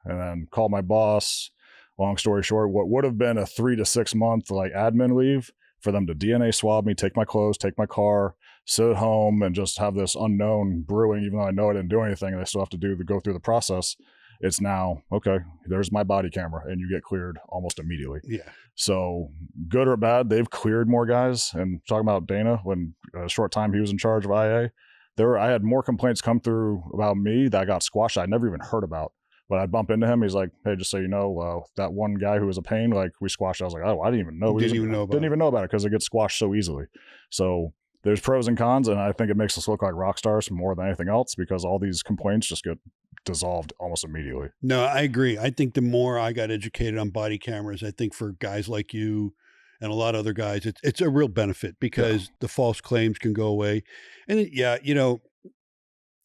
[SPEAKER 1] And then called my boss. Long story short, what would have been a 3 to 6 month like admin leave, for them to DNA swab me, take my clothes, take my car, sit at home, and just have this unknown brewing, even though I know I didn't do anything, and I still have to go through the process. It's now, okay, there's my body camera, and you get cleared almost immediately.
[SPEAKER 2] Yeah.
[SPEAKER 1] So, good or bad, they've cleared more guys. And talking about Dana, when a short time he was in charge of IA, I had more complaints come through about me that I got squashed I never even heard about. But I'd bump into him. He's like, hey, just so you know, that one guy who was a pain, like, we squashed. I was like, oh, I didn't even know.
[SPEAKER 2] Didn't even know about
[SPEAKER 1] it because it gets squashed so easily. So there's pros and cons, and I think it makes us look like rock stars more than anything else, because all these complaints just get dissolved almost immediately.
[SPEAKER 2] No, I agree. I think the more I got educated on body cameras, I think for guys like you and a lot of other guys, it's a real benefit because the false claims can go away. And yeah, you know,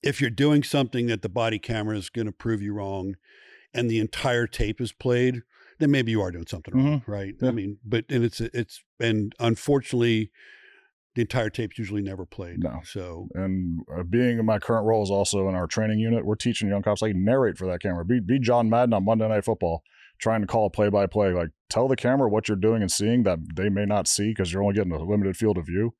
[SPEAKER 2] if you're doing something that the body camera is going to prove you wrong and the entire tape is played, then maybe you are doing something wrong, right?
[SPEAKER 1] Yeah.
[SPEAKER 2] I mean, and unfortunately, the entire tape's usually never played.
[SPEAKER 1] No.
[SPEAKER 2] So,
[SPEAKER 1] and being in my current role is also in our training unit, we're teaching young cops like narrate for that camera. Be John Madden on Monday Night Football, trying to call play-by-play. Like tell the camera what you're doing and seeing that they may not see because you're only getting a limited field of view.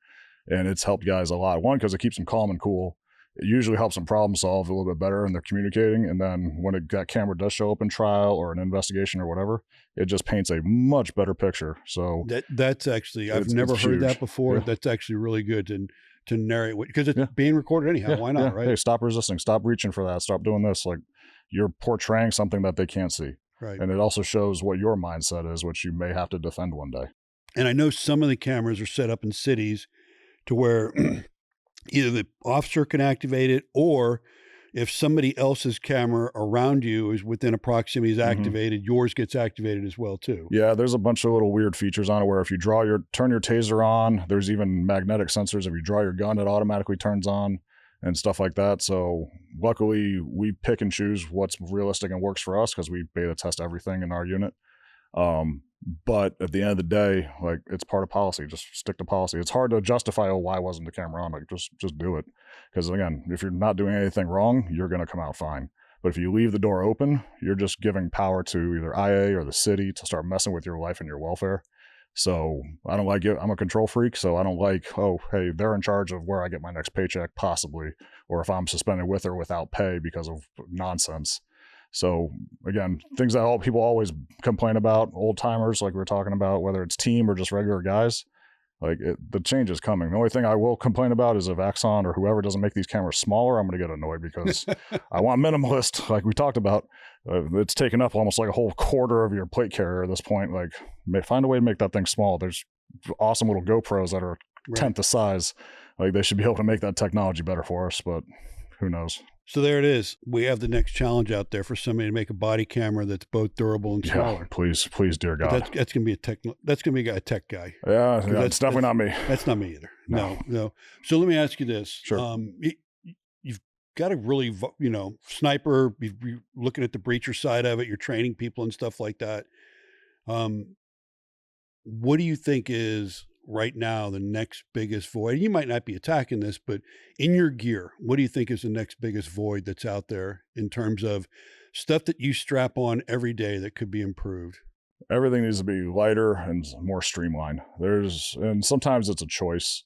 [SPEAKER 1] And it's helped guys a lot. One, because it keeps them calm and cool. It usually helps them problem solve a little bit better and they're communicating. And then when that camera does show up in trial or an investigation or whatever, it just paints a much better picture. So
[SPEAKER 2] that's actually, I've never heard that before. That's actually really good to narrate because it's being recorded anyhow. Why not? Right.
[SPEAKER 1] Hey, stop resisting. Stop reaching for that. Stop doing this. Like you're portraying something that they can't see.
[SPEAKER 2] Right.
[SPEAKER 1] And it also shows what your mindset is, which you may have to defend one day.
[SPEAKER 2] And I know some of the cameras are set up in cities to where either the officer can activate it, or if somebody else's camera around you is within a proximity is activated, yours gets activated as well too.
[SPEAKER 1] Yeah, there's a bunch of little weird features on it where if you turn your taser on, there's even magnetic sensors. If you draw your gun, it automatically turns on and stuff like that. So luckily we pick and choose what's realistic and works for us because we beta test everything in our unit. But at the end of the day, like it's part of policy. Just stick to policy. It's hard to justify, oh, why wasn't the camera on? Like just do it. Because again, if you're not doing anything wrong, you're going to come out fine. But if you leave the door open, you're just giving power to either IA or the city to start messing with your life and your welfare. So I don't like it. I'm a control freak. So I don't like, oh, hey, they're in charge of where I get my next paycheck, possibly, or if I'm suspended with or without pay because of nonsense. So again, things that people always complain about, old timers, like we were talking about, whether it's team or just regular guys, like the change is coming. The only thing I will complain about is if Axon or whoever doesn't make these cameras smaller, I'm going to get annoyed because I want minimalist, like we talked about. It's taken up almost like a whole quarter of your plate carrier at this point. Like find a way to make that thing small. There's awesome little GoPros that are tenth the size. Like they should be able to make that technology better for us, but who knows?
[SPEAKER 2] So there it is. We have the next challenge out there for somebody to make a body camera that's both durable and smaller.
[SPEAKER 1] Yeah, please, dear God.
[SPEAKER 2] That's going to be that's going to be a tech guy.
[SPEAKER 1] Yeah, that's definitely not me.
[SPEAKER 2] That's not me either. No. So let me ask you this.
[SPEAKER 1] Sure.
[SPEAKER 2] You've got a really, sniper, you're looking at the breacher side of it. You're training people and stuff like that. What do you think is right now the next biggest void? You might not be attacking this, but in your gear, what do you think is the next biggest void that's out there in terms of stuff that you strap on every day that could be improved?
[SPEAKER 1] Everything needs to be lighter and more streamlined. And sometimes it's a choice.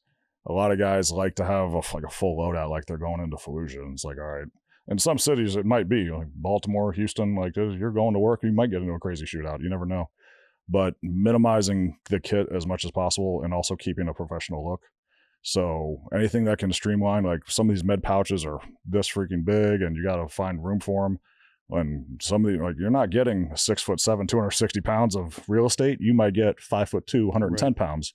[SPEAKER 1] A lot of guys like to have a full loadout, like they're going into Fallujah. And it's like, all right. In some cities, it might be like Baltimore, Houston, like you're going to work, you might get into a crazy shootout. You never know. But minimizing the kit as much as possible and also keeping a professional look. So anything that can streamline, like some of these med pouches are this freaking big and you got to find room for them. And some of the, like, you're not getting 6'7", 260 pounds of real estate. You might get 5'2", 110 pounds.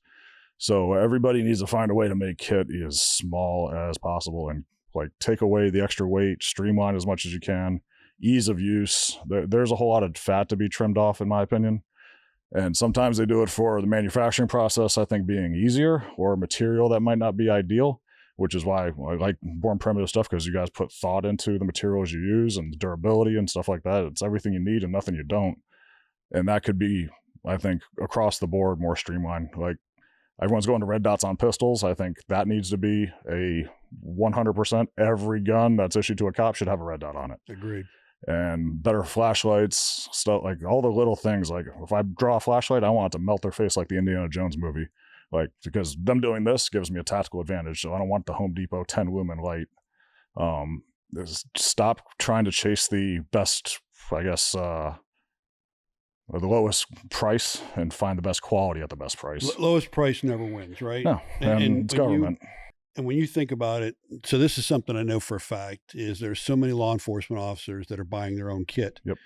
[SPEAKER 1] So everybody needs to find a way to make kit as small as possible and like take away the extra weight, streamline as much as you can, ease of use. There's a whole lot of fat to be trimmed off, in my opinion. And sometimes they do it for the manufacturing process, I think, being easier, or material that might not be ideal, which is why I like Born Primitive stuff, because you guys put thought into the materials you use and the durability and stuff like that. It's everything you need and nothing you don't. And that could be, I think, across the board more streamlined. Like everyone's going to red dots on pistols. I think that needs to be a 100%. Every gun that's issued to a cop should have a red dot on it.
[SPEAKER 2] Agreed.
[SPEAKER 1] And better flashlights, stuff like all the little things. Like if I draw a flashlight, I want it to melt their face like the Indiana Jones movie. Like, because them doing this gives me a tactical advantage. So I don't want the Home Depot 10 lumen light. Stop trying to chase the best, I guess, or the lowest price and find the best quality at the best price.
[SPEAKER 2] Lowest price never wins, right?
[SPEAKER 1] No, and it's government.
[SPEAKER 2] And when you think about it, so this is something I know for a fact, is there's so many law enforcement officers that are buying their own kit.
[SPEAKER 1] Yep.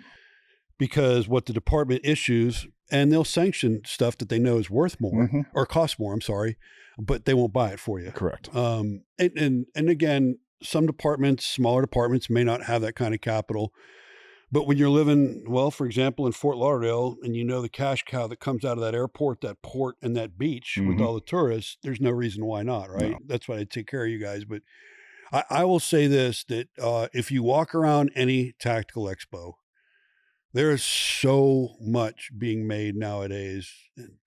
[SPEAKER 1] Because
[SPEAKER 2] what the department issues, and they'll sanction stuff that they know is worth more or cost more, I'm sorry, but they won't buy it for you.
[SPEAKER 1] Correct.
[SPEAKER 2] And again, some departments, smaller departments may not have that kind of capital. But when you're living, well, for example, in Fort Lauderdale, and you know the cash cow that comes out of that airport, that port, and that beach with all the tourists, there's no reason why not, right?
[SPEAKER 1] No.
[SPEAKER 2] That's why I take care of you guys. But I will say this, that if you walk around any tactical expo, there is so much being made nowadays.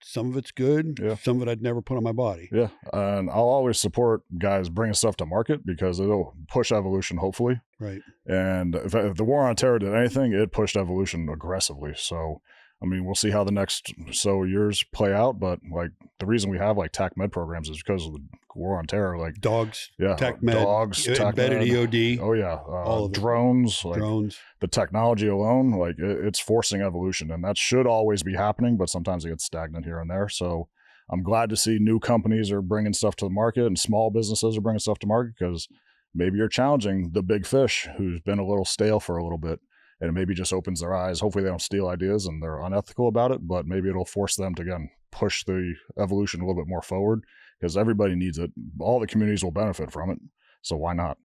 [SPEAKER 2] Some of it's good.
[SPEAKER 1] Yeah.
[SPEAKER 2] Some of it I'd never put on my body.
[SPEAKER 1] Yeah. And I'll always support guys bringing stuff to market because it'll push evolution, hopefully.
[SPEAKER 2] Right.
[SPEAKER 1] And if the war on terror did anything, it pushed evolution aggressively. So, I mean, we'll see how the next years play out. But like the reason we have like TAC med programs is because of the war on terror. Like
[SPEAKER 2] dogs,
[SPEAKER 1] yeah,
[SPEAKER 2] TAC med,
[SPEAKER 1] dogs,
[SPEAKER 2] embedded
[SPEAKER 1] med.
[SPEAKER 2] EOD.
[SPEAKER 1] Oh yeah,
[SPEAKER 2] all of it.
[SPEAKER 1] drones, like
[SPEAKER 2] drones.
[SPEAKER 1] The technology alone, like it's forcing evolution, and that should always be happening. But sometimes it gets stagnant here and there. So I'm glad to see new companies are bringing stuff to the market, and small businesses are bringing stuff to market because maybe you're challenging the big fish who's been a little stale for a little bit. And it maybe just opens their eyes. Hopefully they don't steal ideas and they're unethical about it, but maybe it'll force them to, again, push the evolution a little bit more forward because everybody needs it. All the communities will benefit from it. So why not?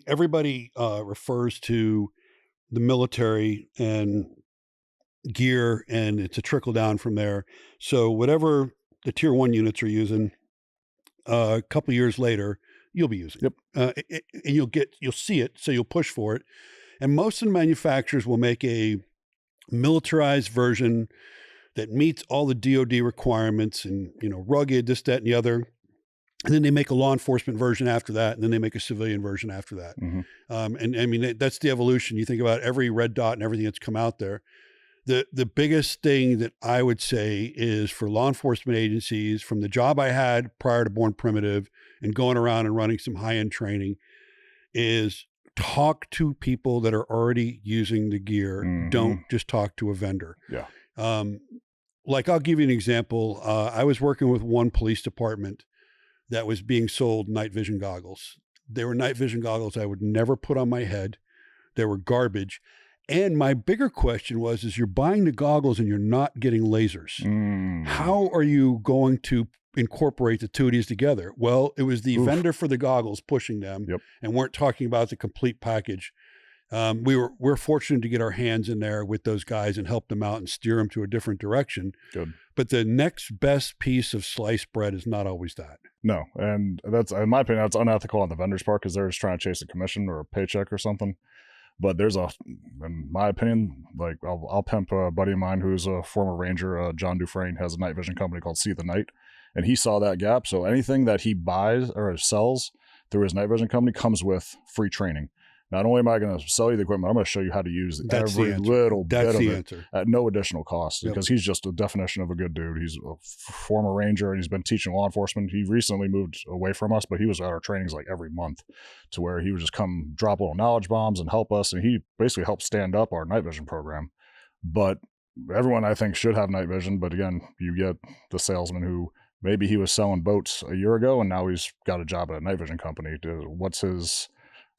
[SPEAKER 2] Everybody refers to the military and gear, and it's a trickle down from there. So whatever the tier 1 units are using, a couple of years later, you'll be using.
[SPEAKER 1] Yep.
[SPEAKER 2] And you'll see it. So you'll push for it. And most of the manufacturers will make a militarized version that meets all the DoD requirements and, rugged, this, that, and the other. And then they make a law enforcement version after that. And then they make a civilian version after that. And I mean, that's the evolution. You think about every red dot and everything that's come out there. The biggest thing that I would say is for law enforcement agencies, from the job I had prior to Born Primitive and going around and running some high-end training, is talk to people that are already using the gear. Don't just talk to a vendor.
[SPEAKER 1] Yeah.
[SPEAKER 2] Like I'll give you an example. I was working with one police department that was being sold night vision goggles. They were night vision goggles I would never put on my head. They were garbage. And my bigger question is you're buying the goggles and you're not getting lasers. How are you going to incorporate the two of these together? Well, it was the vendor for the goggles pushing them, and weren't talking about the complete package. We're fortunate to get our hands in there with those guys and help them out and steer them to a different direction.
[SPEAKER 1] Good.
[SPEAKER 2] But the next best piece of sliced bread is not always that.
[SPEAKER 1] No. And that's, in my opinion, that's unethical on the vendor's part because they're just trying to chase a commission or a paycheck or something. But in my opinion, like I'll pimp a buddy of mine who's a former Ranger, John Dufresne, has a night vision company called See the Night. And he saw that gap. So anything that he buys or sells through his night vision company comes with free training. Not only am I going to sell you the equipment, I'm going to show you how to use every little bit of it at no additional cost because he's just a definition of a good dude. He's a former Ranger and he's been teaching law enforcement. He recently moved away from us, but he was at our trainings like every month to where he would just come drop little knowledge bombs and help us. And he basically helped stand up our night vision program. But everyone, I think, should have night vision. But again, you get the salesman who maybe he was selling boats a year ago and now he's got a job at a night vision company. What's his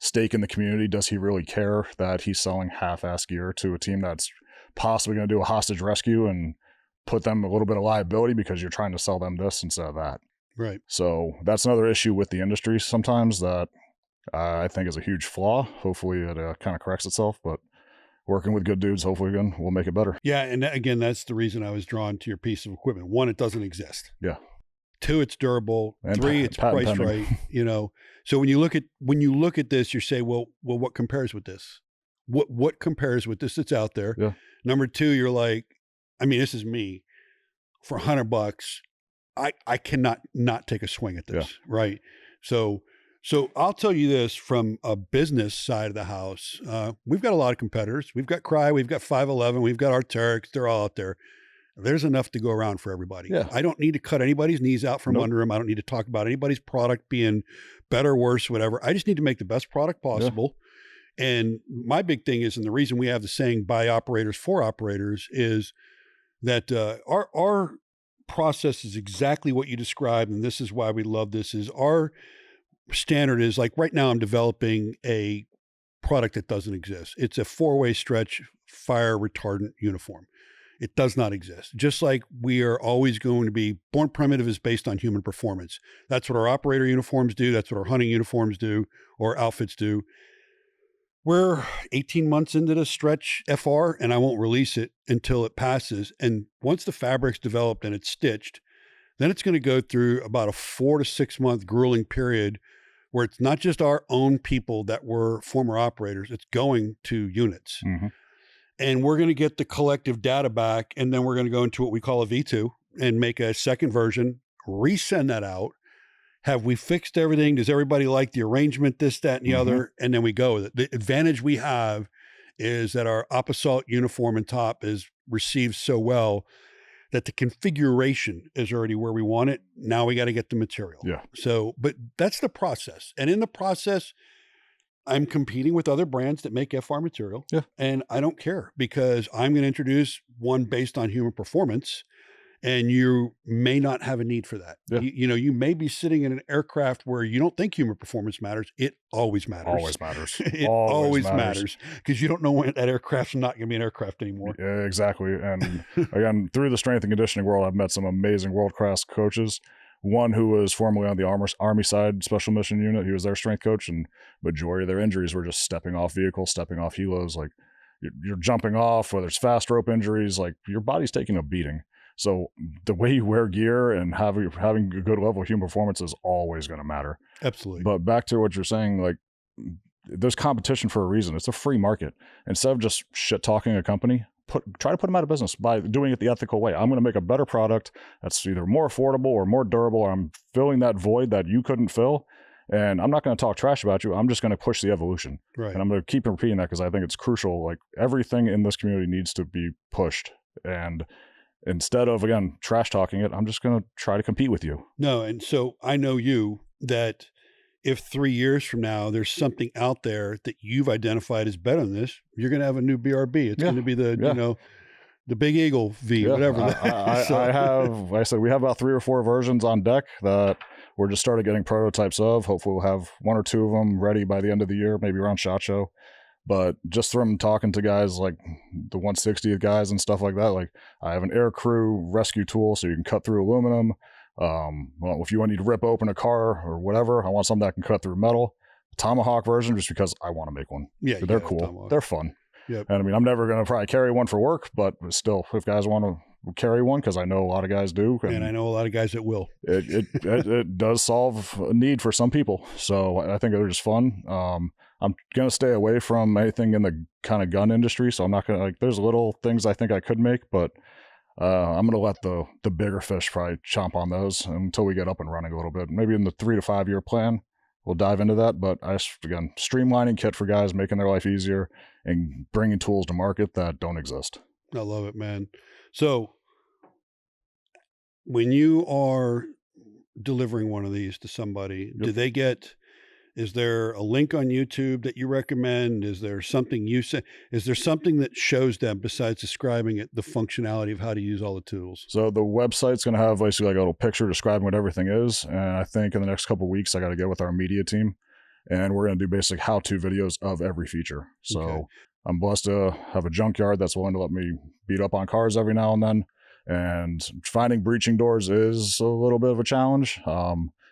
[SPEAKER 1] stake in the community? Does he really care that he's selling half-ass gear to a team that's possibly going to do a hostage rescue and put them a little bit of liability because you're trying to sell them this instead of that?
[SPEAKER 2] Right.
[SPEAKER 1] So that's another issue with the industry sometimes that I think is a huge flaw. Hopefully it kind of corrects itself, but working with good dudes, hopefully again, we'll make it better.
[SPEAKER 2] Yeah. And again, that's the reason I was drawn to your piece of equipment. 1, it doesn't exist.
[SPEAKER 1] Yeah.
[SPEAKER 2] 2, it's durable.
[SPEAKER 1] And
[SPEAKER 2] 3, it's priced right. So when you look at this, you say, well, what compares with this? What compares with this that's out there?
[SPEAKER 1] Yeah.
[SPEAKER 2] Number 2, you're like, I mean, this is me. For $100, I cannot not take a swing at this, right? So I'll tell you this from a business side of the house. We've got a lot of competitors. We've got Cry, we've got 511, we've got Arc'teryx. They're all out there. There's enough to go around for everybody.
[SPEAKER 1] Yeah.
[SPEAKER 2] I don't need to cut anybody's knees out from under them. I don't need to talk about anybody's product being better, worse, whatever. I just need to make the best product possible. Yeah. And my big thing is, and the reason we have the saying by operators for operators is that our process is exactly what you described. And this is why we love this is our standard is like right now I'm developing a product that doesn't exist. It's a 4-way stretch fire retardant uniform. It does not exist. Just like we are always going to be, Born Primitive is based on human performance. That's what our operator uniforms do. That's what our hunting uniforms do, or outfits do. We're 18 months into the stretch FR, and I won't release it until it passes. And once the fabric's developed and it's stitched, then it's going to go through about a 4 to 6 month grueling period where it's not just our own people that were former operators, it's going to units.
[SPEAKER 1] Mm-hmm.
[SPEAKER 2] And we're going to get the collective data back, and then we're going to go into what we call a V2 and make a second version, resend that out. Have we fixed everything? Does everybody like the arrangement, this, that, and the other? And then we go with it. The advantage we have is that our op assault uniform and top is received so well that the configuration is already where we want it. Now we got to get the material.
[SPEAKER 1] Yeah.
[SPEAKER 2] So, but that's the process. And in the process, I'm competing with other brands that make FR material.
[SPEAKER 1] Yeah.
[SPEAKER 2] And I don't care, because I'm going to introduce one based on human performance, and you may not have a need for that.
[SPEAKER 1] Yeah.
[SPEAKER 2] You may be sitting in an aircraft where you don't think human performance matters. It always matters.
[SPEAKER 1] Always matters.
[SPEAKER 2] It always matters, because you don't know when that aircraft's not going to be an aircraft anymore.
[SPEAKER 1] Yeah, exactly. And again, through the strength and conditioning world, I've met some amazing world-class coaches. One who was formerly on the Army side special mission unit, he was their strength coach, and majority of their injuries were just stepping off vehicles, stepping off helos. Like you're jumping off, whether it's fast rope injuries, like your body's taking a beating. So the way you wear gear and having a good level of human performance is always going to matter.
[SPEAKER 2] Absolutely.
[SPEAKER 1] But back to what you're saying, like there's competition for a reason. It's a free market. Instead of just shit talking a company, try to put them out of business by doing it the ethical way. I'm going to make a better product that's either more affordable or more durable, or I'm filling that void that you couldn't fill. And I'm not going to talk trash about you. I'm just going to push the evolution.
[SPEAKER 2] Right.
[SPEAKER 1] And I'm going to keep repeating that because I think it's crucial. Like everything in this community needs to be pushed. And instead of, again, trash talking it, I'm just going to try to compete with you.
[SPEAKER 2] No. And so I know you, that if 3 years from now, there's something out there that you've identified as better than this, you're going to have a new BRB. It's going to be the, the Big Eagle V, whatever.
[SPEAKER 1] I said, we have about 3 or 4 versions on deck that we're just started getting prototypes of. Hopefully we'll have 1 or 2 of them ready by the end of the year, maybe around SHOT Show. But just from talking to guys like the 160th guys and stuff like that, like I have an air crew rescue tool so you can cut through aluminum. Well, if you need to rip open a car or whatever, I want something that can cut through metal. Tomahawk version, just because I want to make one. Yeah, they're cool. Tomahawk. They're fun. Yep. And I mean, I'm never going to probably carry one for work, but still, if guys want to carry one, because I know a lot of guys do.
[SPEAKER 2] And I know a lot of guys that will.
[SPEAKER 1] It does solve a need for some people. So I think they're just fun. I'm going to stay away from anything in the kind of gun industry. So I'm not going to, like, there's little things I think I could make, but I'm going to let the bigger fish probably chomp on those until we get up and running a little bit. Maybe in the 3 to 5 year plan, we'll dive into that. But again, streamlining kit for guys, making their life easier and bringing tools to market that don't exist.
[SPEAKER 2] I love it, man. So when you are delivering one of these to somebody, do they get, is there a link on YouTube that you recommend? Is there something you say? Is there something that shows them besides describing it, the functionality of how to use all the tools?
[SPEAKER 1] So the website's going to have basically like a little picture describing what everything is. And I think in the next couple of weeks, I got to get with our media team and we're going to do basic how-to videos of every feature. So I'm blessed to have a junkyard that's willing to let me beat up on cars every now and then. And finding breaching doors is a little bit of a challenge.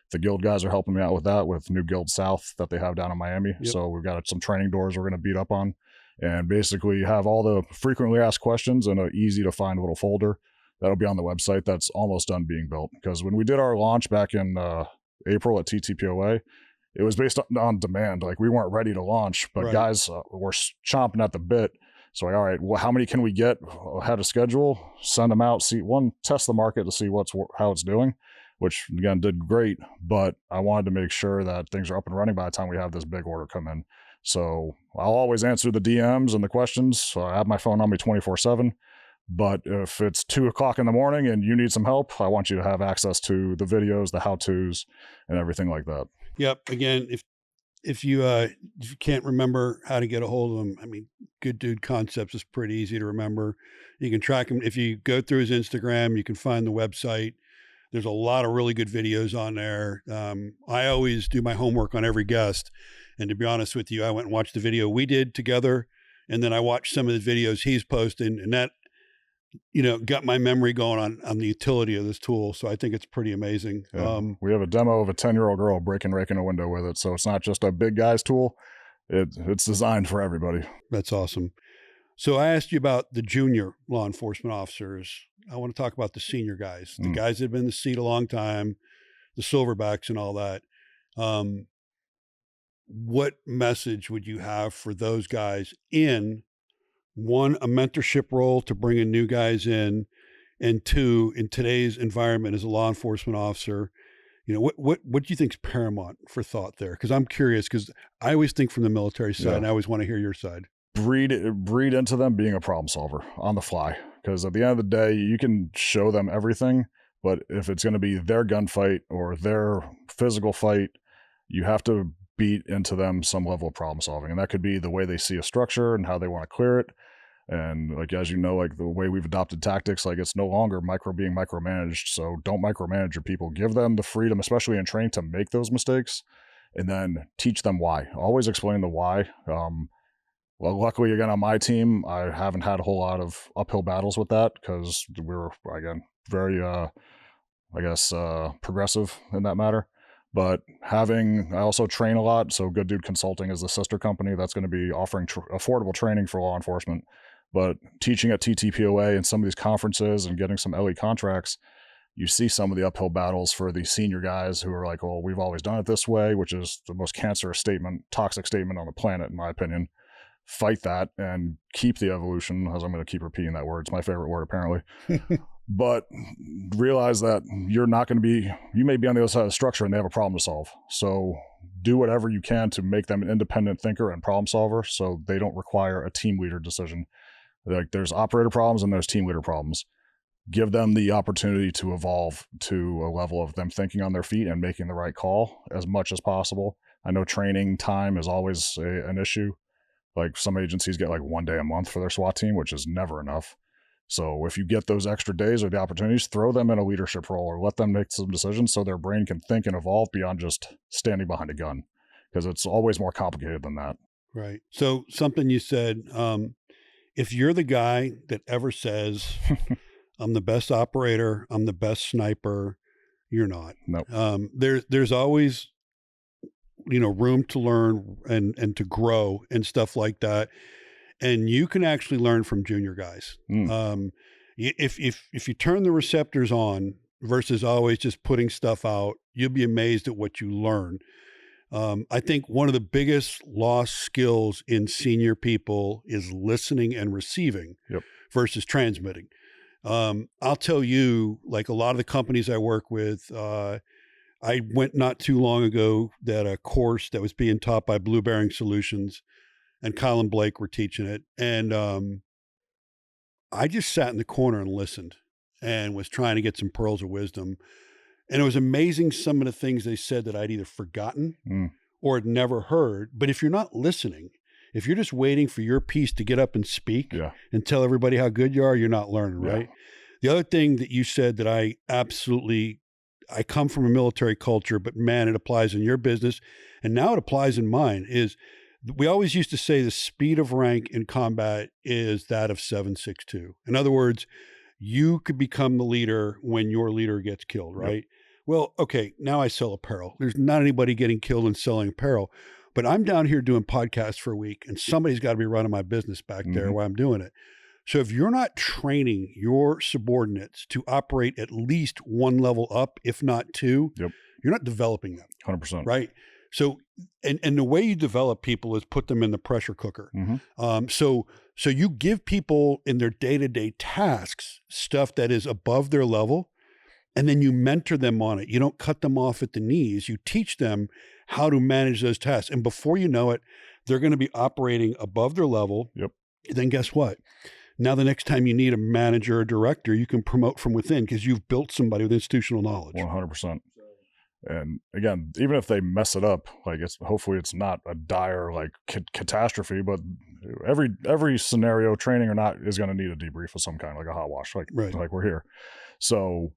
[SPEAKER 1] The guild guys are helping me out with that with New Guild South that they have down in Miami. Yep. So we've got some training doors we're going to beat up on and basically have all the frequently asked questions in an easy to find little folder that'll be on the website that's almost done being built. Because when we did our launch back in April at TTPOA, it was based on demand. Like we weren't ready to launch, but guys were chomping at the bit. So like, all right, well, how many can we get? Had a schedule, send them out, test the market to see how it's doing, which again did great, but I wanted to make sure that things are up and running by the time we have this big order come in. So I'll always answer the DMs and the questions. So I have my phone on me 24/7, but if it's 2:00 in the morning and you need some help, I want you to have access to the videos, the how-tos and everything like that.
[SPEAKER 2] Yep. Again, if you can't remember how to get a hold of him, I mean, Good Dude Concepts is pretty easy to remember. You can track him. If you go through his Instagram, you can find the website. There's a lot of really good videos on there. I always do my homework on every guest. And to be honest with you, I went and watched the video we did together. And then I watched some of the videos he's posting. And that got my memory going on the utility of this tool. So I think it's pretty amazing.
[SPEAKER 1] Yeah. We have a demo of a 10-year-old girl breaking a window with it. So it's not just a big guy's tool. It's designed for everybody.
[SPEAKER 2] That's awesome. So I asked you about the junior law enforcement officers. I want to talk about the senior guys, the guys that have been in the seat a long time, the silverbacks and all that. What message would you have for those guys in, one, a mentorship role to bring in new guys in, and two, in today's environment as a law enforcement officer, what do you think is paramount for thought there? Because I'm curious, because I always think from the military side, and I always want to hear your side.
[SPEAKER 1] Breed into them being a problem solver on the fly. Because at the end of the day, you can show them everything, but if it's going to be their gunfight or their physical fight, you have to beat into them some level of problem solving. And that could be the way they see a structure and how they want to clear it. And like, as you know, like the way we've adopted tactics, like it's no longer being micromanaged. So don't micromanage your people. Give them the freedom, especially in training, to make those mistakes, and then teach them why. Always explain the why. Well, luckily, again, on my team, I haven't had a whole lot of uphill battles with that because we're, again, very, progressive in that matter. But I also train a lot. So Good Dude Consulting is the sister company that's going to be offering affordable training for law enforcement. But teaching at TTPOA and some of these conferences and getting some LE contracts, you see some of the uphill battles for the senior guys who are like, well, we've always done it this way, which is the most cancerous toxic statement on the planet, in my opinion. Fight that and keep the evolution, as I'm going to keep repeating that word. It's my favorite word, apparently. But realize that you may be on the other side of the structure and they have a problem to solve. So do whatever you can to make them an independent thinker and problem solver so they don't require a team leader decision. Like, there's operator problems and there's team leader problems. Give them the opportunity to evolve to a level of them thinking on their feet and making the right call as much as possible. I know training time is always an issue. Like, some agencies get like 1 day a month for their SWAT team, which is never enough. So if you get those extra days or the opportunities, throw them in a leadership role or let them make some decisions so their brain can think and evolve beyond just standing behind a gun, because it's always more complicated than that.
[SPEAKER 2] Right. So something you said, if you're the guy that ever says, I'm the best operator, I'm the best sniper, you're not.
[SPEAKER 1] Nope.
[SPEAKER 2] There's always, room to learn and to grow and stuff like that. And you can actually learn from junior guys. If you turn the receptors on versus always just putting stuff out, you'll be amazed at what you learn. I think one of the biggest lost skills in senior people is listening and receiving versus transmitting. I'll tell you, like a lot of the companies I work with, I went not too long ago that a course that was being taught by Blue Bearing Solutions, and Kyle and Blake were teaching it. And I just sat in the corner and listened and was trying to get some pearls of wisdom. And it was amazing some of the things they said that I'd either forgotten or had never heard. But if you're not listening, if you're just waiting for your piece to get up and speak and tell everybody how good you are, you're not learning, right? The other thing that you said that I come from a military culture, but man, it applies in your business. And now it applies in mine, is we always used to say the speed of rank in combat is that of 7.62. In other words, you could become the leader when your leader gets killed, right? Well, okay, now I sell apparel. There's not anybody getting killed and selling apparel, but I'm down here doing podcasts for a week and somebody's got to be running my business back there while I'm doing it. So if you're not training your subordinates to operate at least one level up, if not two, you're not developing them.
[SPEAKER 1] 100%.
[SPEAKER 2] Right? So, and the way you develop people is put them in the pressure cooker. So you give people in their day-to-day tasks stuff that is above their level, and then you mentor them on it. You don't cut them off at the knees. You teach them how to manage those tasks. And before you know it, they're going to be operating above their level. Then guess what? Now, the next time you need a manager or director, you can promote from within because you've built somebody with institutional knowledge.
[SPEAKER 1] 100%. And again, even if they mess it up, like hopefully it's not a dire like catastrophe, but every scenario, training or not, is going to need a debrief of some kind, like a HOTWASH, like we're here. So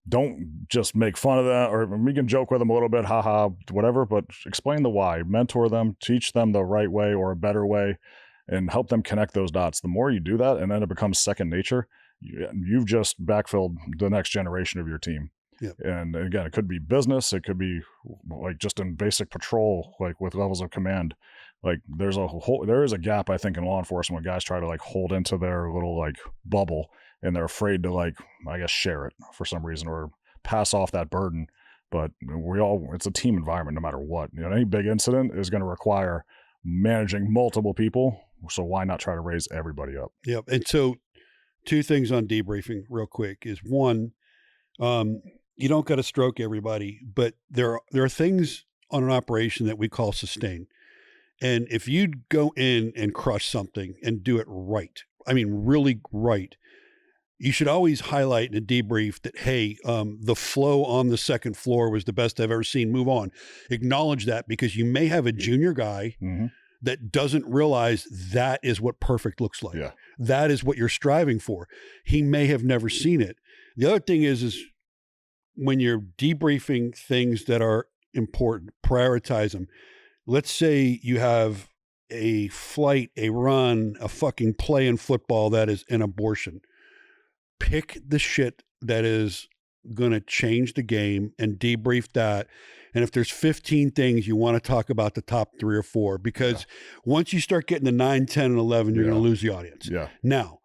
[SPEAKER 1] don't just make fun of that, or we can joke with them a little bit, haha, whatever, but explain the why, mentor them, teach them the right way or a better way, and help them connect those dots. The more you do that, and then it becomes second nature, you've just backfilled the next generation of your team.
[SPEAKER 2] Yep.
[SPEAKER 1] And again, it could be business. It could be like just in basic patrol, like with levels of command. Like there is a gap, I think, in law enforcement when guys try to like hold into their little like bubble and they're afraid to like, I guess, share it for some reason or pass off that burden. But it's a team environment no matter what. Any big incident is going to require managing multiple people. So why not try to raise everybody up?
[SPEAKER 2] Yep. And so 2 things on debriefing real quick is one, you don't got to stroke everybody, but there are things on an operation that we call sustain. And if you go in and crush something and do it right, I mean, really right, you should always highlight in a debrief that, hey, the flow on the second floor was the best I've ever seen. Move on. Acknowledge that, because you may have a junior guy that doesn't realize that is what perfect looks like.
[SPEAKER 1] Yeah.
[SPEAKER 2] That is what you're striving for. He may have never seen it. The other thing is when you're debriefing things that are important, prioritize them. Let's say you have a flight, a run, a fucking play in football that is an abortion. Pick the shit that is going to change the game and debrief that. And if there's 15 things, you want to talk about the top 3 or 4, because once you start getting to 9, 10, and 11, you're going to lose the audience.
[SPEAKER 1] Yeah.
[SPEAKER 2] Now,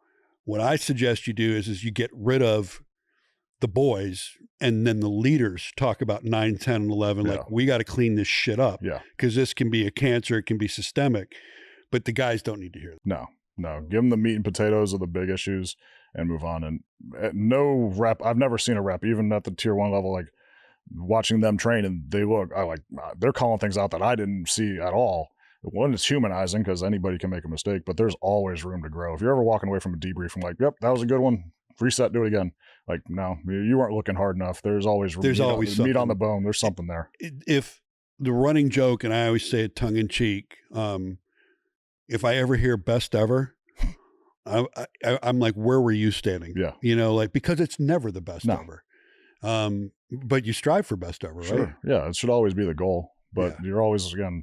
[SPEAKER 2] what I suggest you do is you get rid of the boys, and then the leaders talk about 9, 10, and 11. Like, we got to clean this shit up.
[SPEAKER 1] Yeah.
[SPEAKER 2] Because this can be a cancer. It can be systemic. But the guys don't need to hear that.
[SPEAKER 1] No. Give them the meat and potatoes of the big issues and move on. And no rep. I've never seen a rep, even at the tier 1 level, like watching them train, and they're calling things out that I didn't see at all. One, it's humanizing because anybody can make a mistake, but there's always room to grow. If you're ever walking away from a debrief and like, yep, that was a good one, reset, do it again. Like, no, you weren't looking hard enough. There's always meat on the bone. There's something there.
[SPEAKER 2] If the running joke, and I always say it tongue in cheek, if I ever hear best ever, I'm like, where were you standing?
[SPEAKER 1] Yeah.
[SPEAKER 2] Because it's never the best ever. But you strive for best ever, right?
[SPEAKER 1] Sure. Yeah. It should always be the goal, but you're always, again,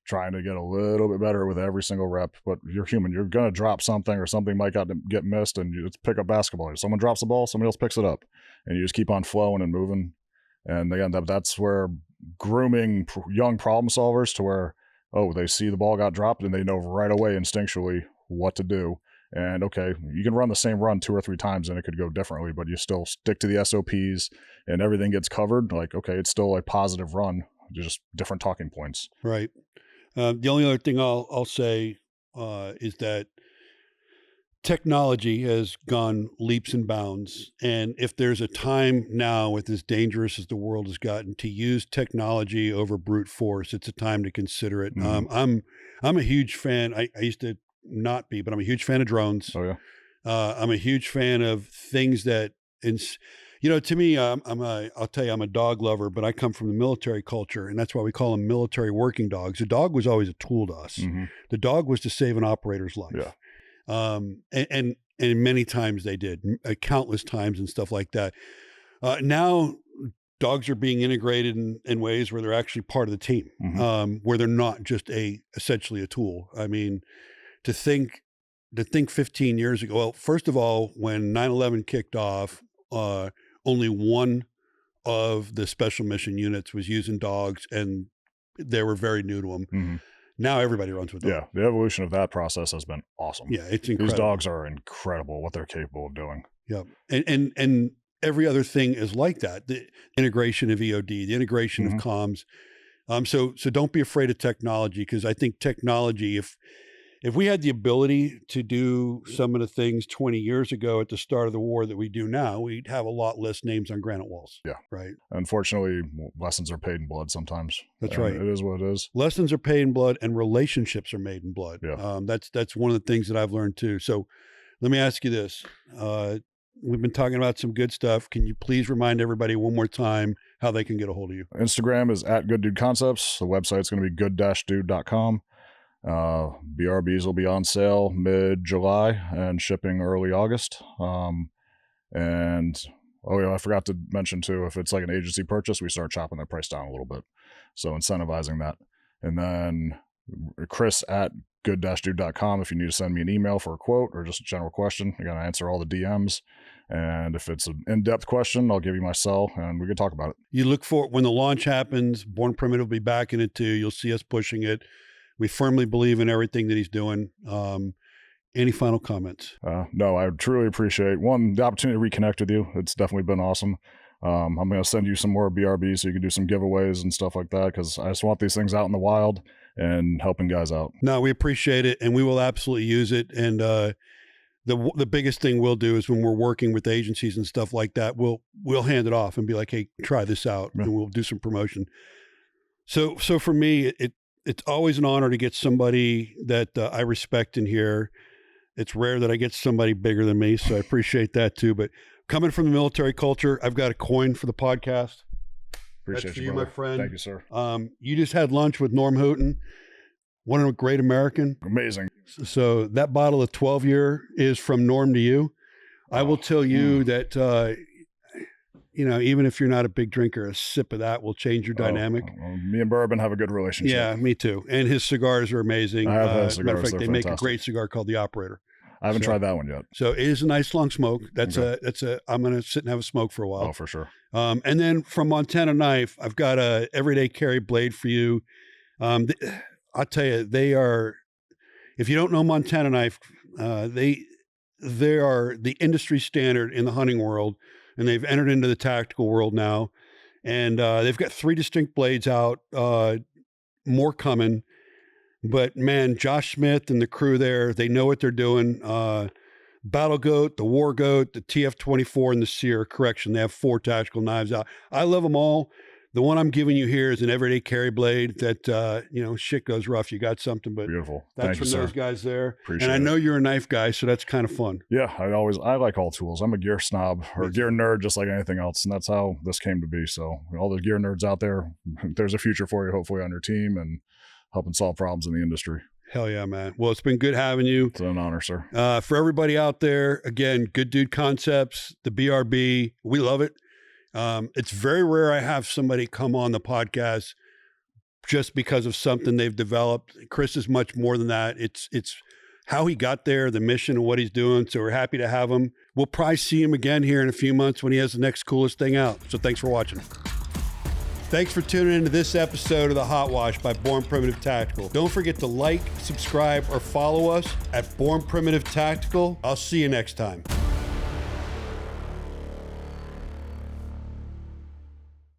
[SPEAKER 1] trying to get a little bit better with every single rep. But you're human. You're going to drop something, or something might get missed, and you just pick up basketball. If someone drops the ball, somebody else picks it up, and you just keep on flowing and moving. And again, that's where grooming young problem solvers to where, they see the ball got dropped and they know right away instinctually what to do. And okay, you can run the same run 2 or 3 times and it could go differently, but you still stick to the SOPs and everything gets covered. Like, okay, it's still a positive run, just different talking points.
[SPEAKER 2] Right. The only other thing I'll say is that technology has gone leaps and bounds. And if there's a time now, with as dangerous as the world has gotten, to use technology over brute force, it's a time to consider it. I'm a huge fan. I used to not be, but I'm a huge fan of drones.
[SPEAKER 1] Oh yeah.
[SPEAKER 2] I'm a huge fan of things that, to me, I'll tell you, I'm a dog lover, but I come from the military culture, and that's why we call them military working dogs. The dog was always a tool to us. The dog was to save an operator's life.
[SPEAKER 1] Yeah.
[SPEAKER 2] And many times they did, countless times and stuff like that. Now dogs are being integrated in ways where they're actually part of the team, where they're not just essentially a tool. I mean, to think 15 years ago, well, first of all, when 9/11 kicked off, only one of the special mission units was using dogs, and they were very new to them. Now everybody runs with dogs.
[SPEAKER 1] Yeah, the evolution of that process has been awesome.
[SPEAKER 2] Yeah, it's incredible.
[SPEAKER 1] These dogs are incredible, what they're capable of doing.
[SPEAKER 2] Yeah, and every other thing is like that. The integration of EOD, the integration of comms. So don't be afraid of technology, because I think technology, if we had the ability to do some of the things 20 years ago at the start of the war that we do now, we'd have a lot less names on granite walls.
[SPEAKER 1] Yeah.
[SPEAKER 2] Right.
[SPEAKER 1] Unfortunately, lessons are paid in blood sometimes.
[SPEAKER 2] That's right.
[SPEAKER 1] It is what it is.
[SPEAKER 2] Lessons are paid in blood, and relationships are made in blood.
[SPEAKER 1] Yeah.
[SPEAKER 2] That's one of the things that I've learned too. So let me ask you this. We've been talking about some good stuff. Can you please remind everybody one more time how they can get a hold of you?
[SPEAKER 1] Instagram is @GoodDudeConcepts. The website's going to be good-dude.com. BRBs will be on sale mid-July and shipping early August. And I forgot to mention too, if it's like an agency purchase, we start chopping that price down a little bit. So incentivizing that. And then Chris good-dude.com if you need to send me an email for a quote or just a general question. Again, I answer all the DMs. And if it's an in-depth question, I'll give you my cell and we can talk about it.
[SPEAKER 2] You look for when the launch happens, Born Primitive will be back in it too. You'll see us pushing it. We firmly believe in everything that he's doing. Any final comments?
[SPEAKER 1] No, I truly appreciate, one, the opportunity to reconnect with you. It's definitely been awesome. I'm going to send you some more BRB so you can do some giveaways and stuff like that, because I just want these things out in the wild and helping guys out.
[SPEAKER 2] No, we appreciate it, and we will absolutely use it. And the biggest thing we'll do is when we're working with agencies and stuff like that, we'll hand it off and be like, hey, try this out, and we'll do some promotion. So for me, it's always an honor to get somebody that I respect in here. It's rare that I get somebody bigger than me, so I appreciate that too. But coming from the military culture, I've got a coin for the podcast.
[SPEAKER 1] Appreciate
[SPEAKER 2] That's for
[SPEAKER 1] you,
[SPEAKER 2] you, my friend.
[SPEAKER 1] Thank you, sir.
[SPEAKER 2] You just had lunch with Norm Houghton, one of a great American.
[SPEAKER 1] Amazing.
[SPEAKER 2] So that bottle of 12-year is from Norm to you. I will tell you that, even if you're not a big drinker, a sip of that will change your dynamic.
[SPEAKER 1] Me and Bourbon have a good relationship.
[SPEAKER 2] Yeah, me too. And his cigars are amazing.
[SPEAKER 1] I have had cigars.
[SPEAKER 2] Matter of fact, they
[SPEAKER 1] fantastic.
[SPEAKER 2] make a great cigar called the Operator.
[SPEAKER 1] I haven't tried that one yet.
[SPEAKER 2] So it is a nice long smoke. I'm going to sit and have a smoke for a while.
[SPEAKER 1] Oh, for sure.
[SPEAKER 2] And then from Montana Knife, I've got a everyday carry blade for you. I'll tell you, they are, if you don't know Montana Knife, they are the industry standard in the hunting world, and they've entered into the tactical world now. And they've got 3 distinct blades out, more coming. But man, Josh Smith and the crew there, they know what they're doing. Battle Goat, the War Goat, the TF-24, and the Sear. Correction, they have 4 tactical knives out. I love them all. The one I'm giving you here is an everyday carry blade that, shit goes rough. You got something, but
[SPEAKER 1] beautiful.
[SPEAKER 2] That's
[SPEAKER 1] Thank
[SPEAKER 2] from
[SPEAKER 1] you,
[SPEAKER 2] those
[SPEAKER 1] sir.
[SPEAKER 2] guys there.
[SPEAKER 1] Appreciate
[SPEAKER 2] and I know you're a knife guy, so that's kind of fun.
[SPEAKER 1] Yeah, I like all tools. I'm a gear snob or a gear nerd, just like anything else. And that's how this came to be. So all the gear nerds out there, there's a future for you, hopefully, on your team and helping solve problems in the industry.
[SPEAKER 2] Hell yeah, man. Well, it's been good having you.
[SPEAKER 1] It's an honor, sir.
[SPEAKER 2] For everybody out there, again, Good Dude Concepts, the BRB, we love it. It's very rare I have somebody come on the podcast just because of something they've developed. Chris is much more than that. It's how he got there, the mission and what he's doing. So we're happy to have him. We'll probably see him again here in a few months when he has the next coolest thing out. So thanks for watching. Thanks for tuning into this episode of the HOTWASH by Born Primitive Tactical. Don't forget to like, subscribe, or follow us at Born Primitive Tactical. I'll see you next time.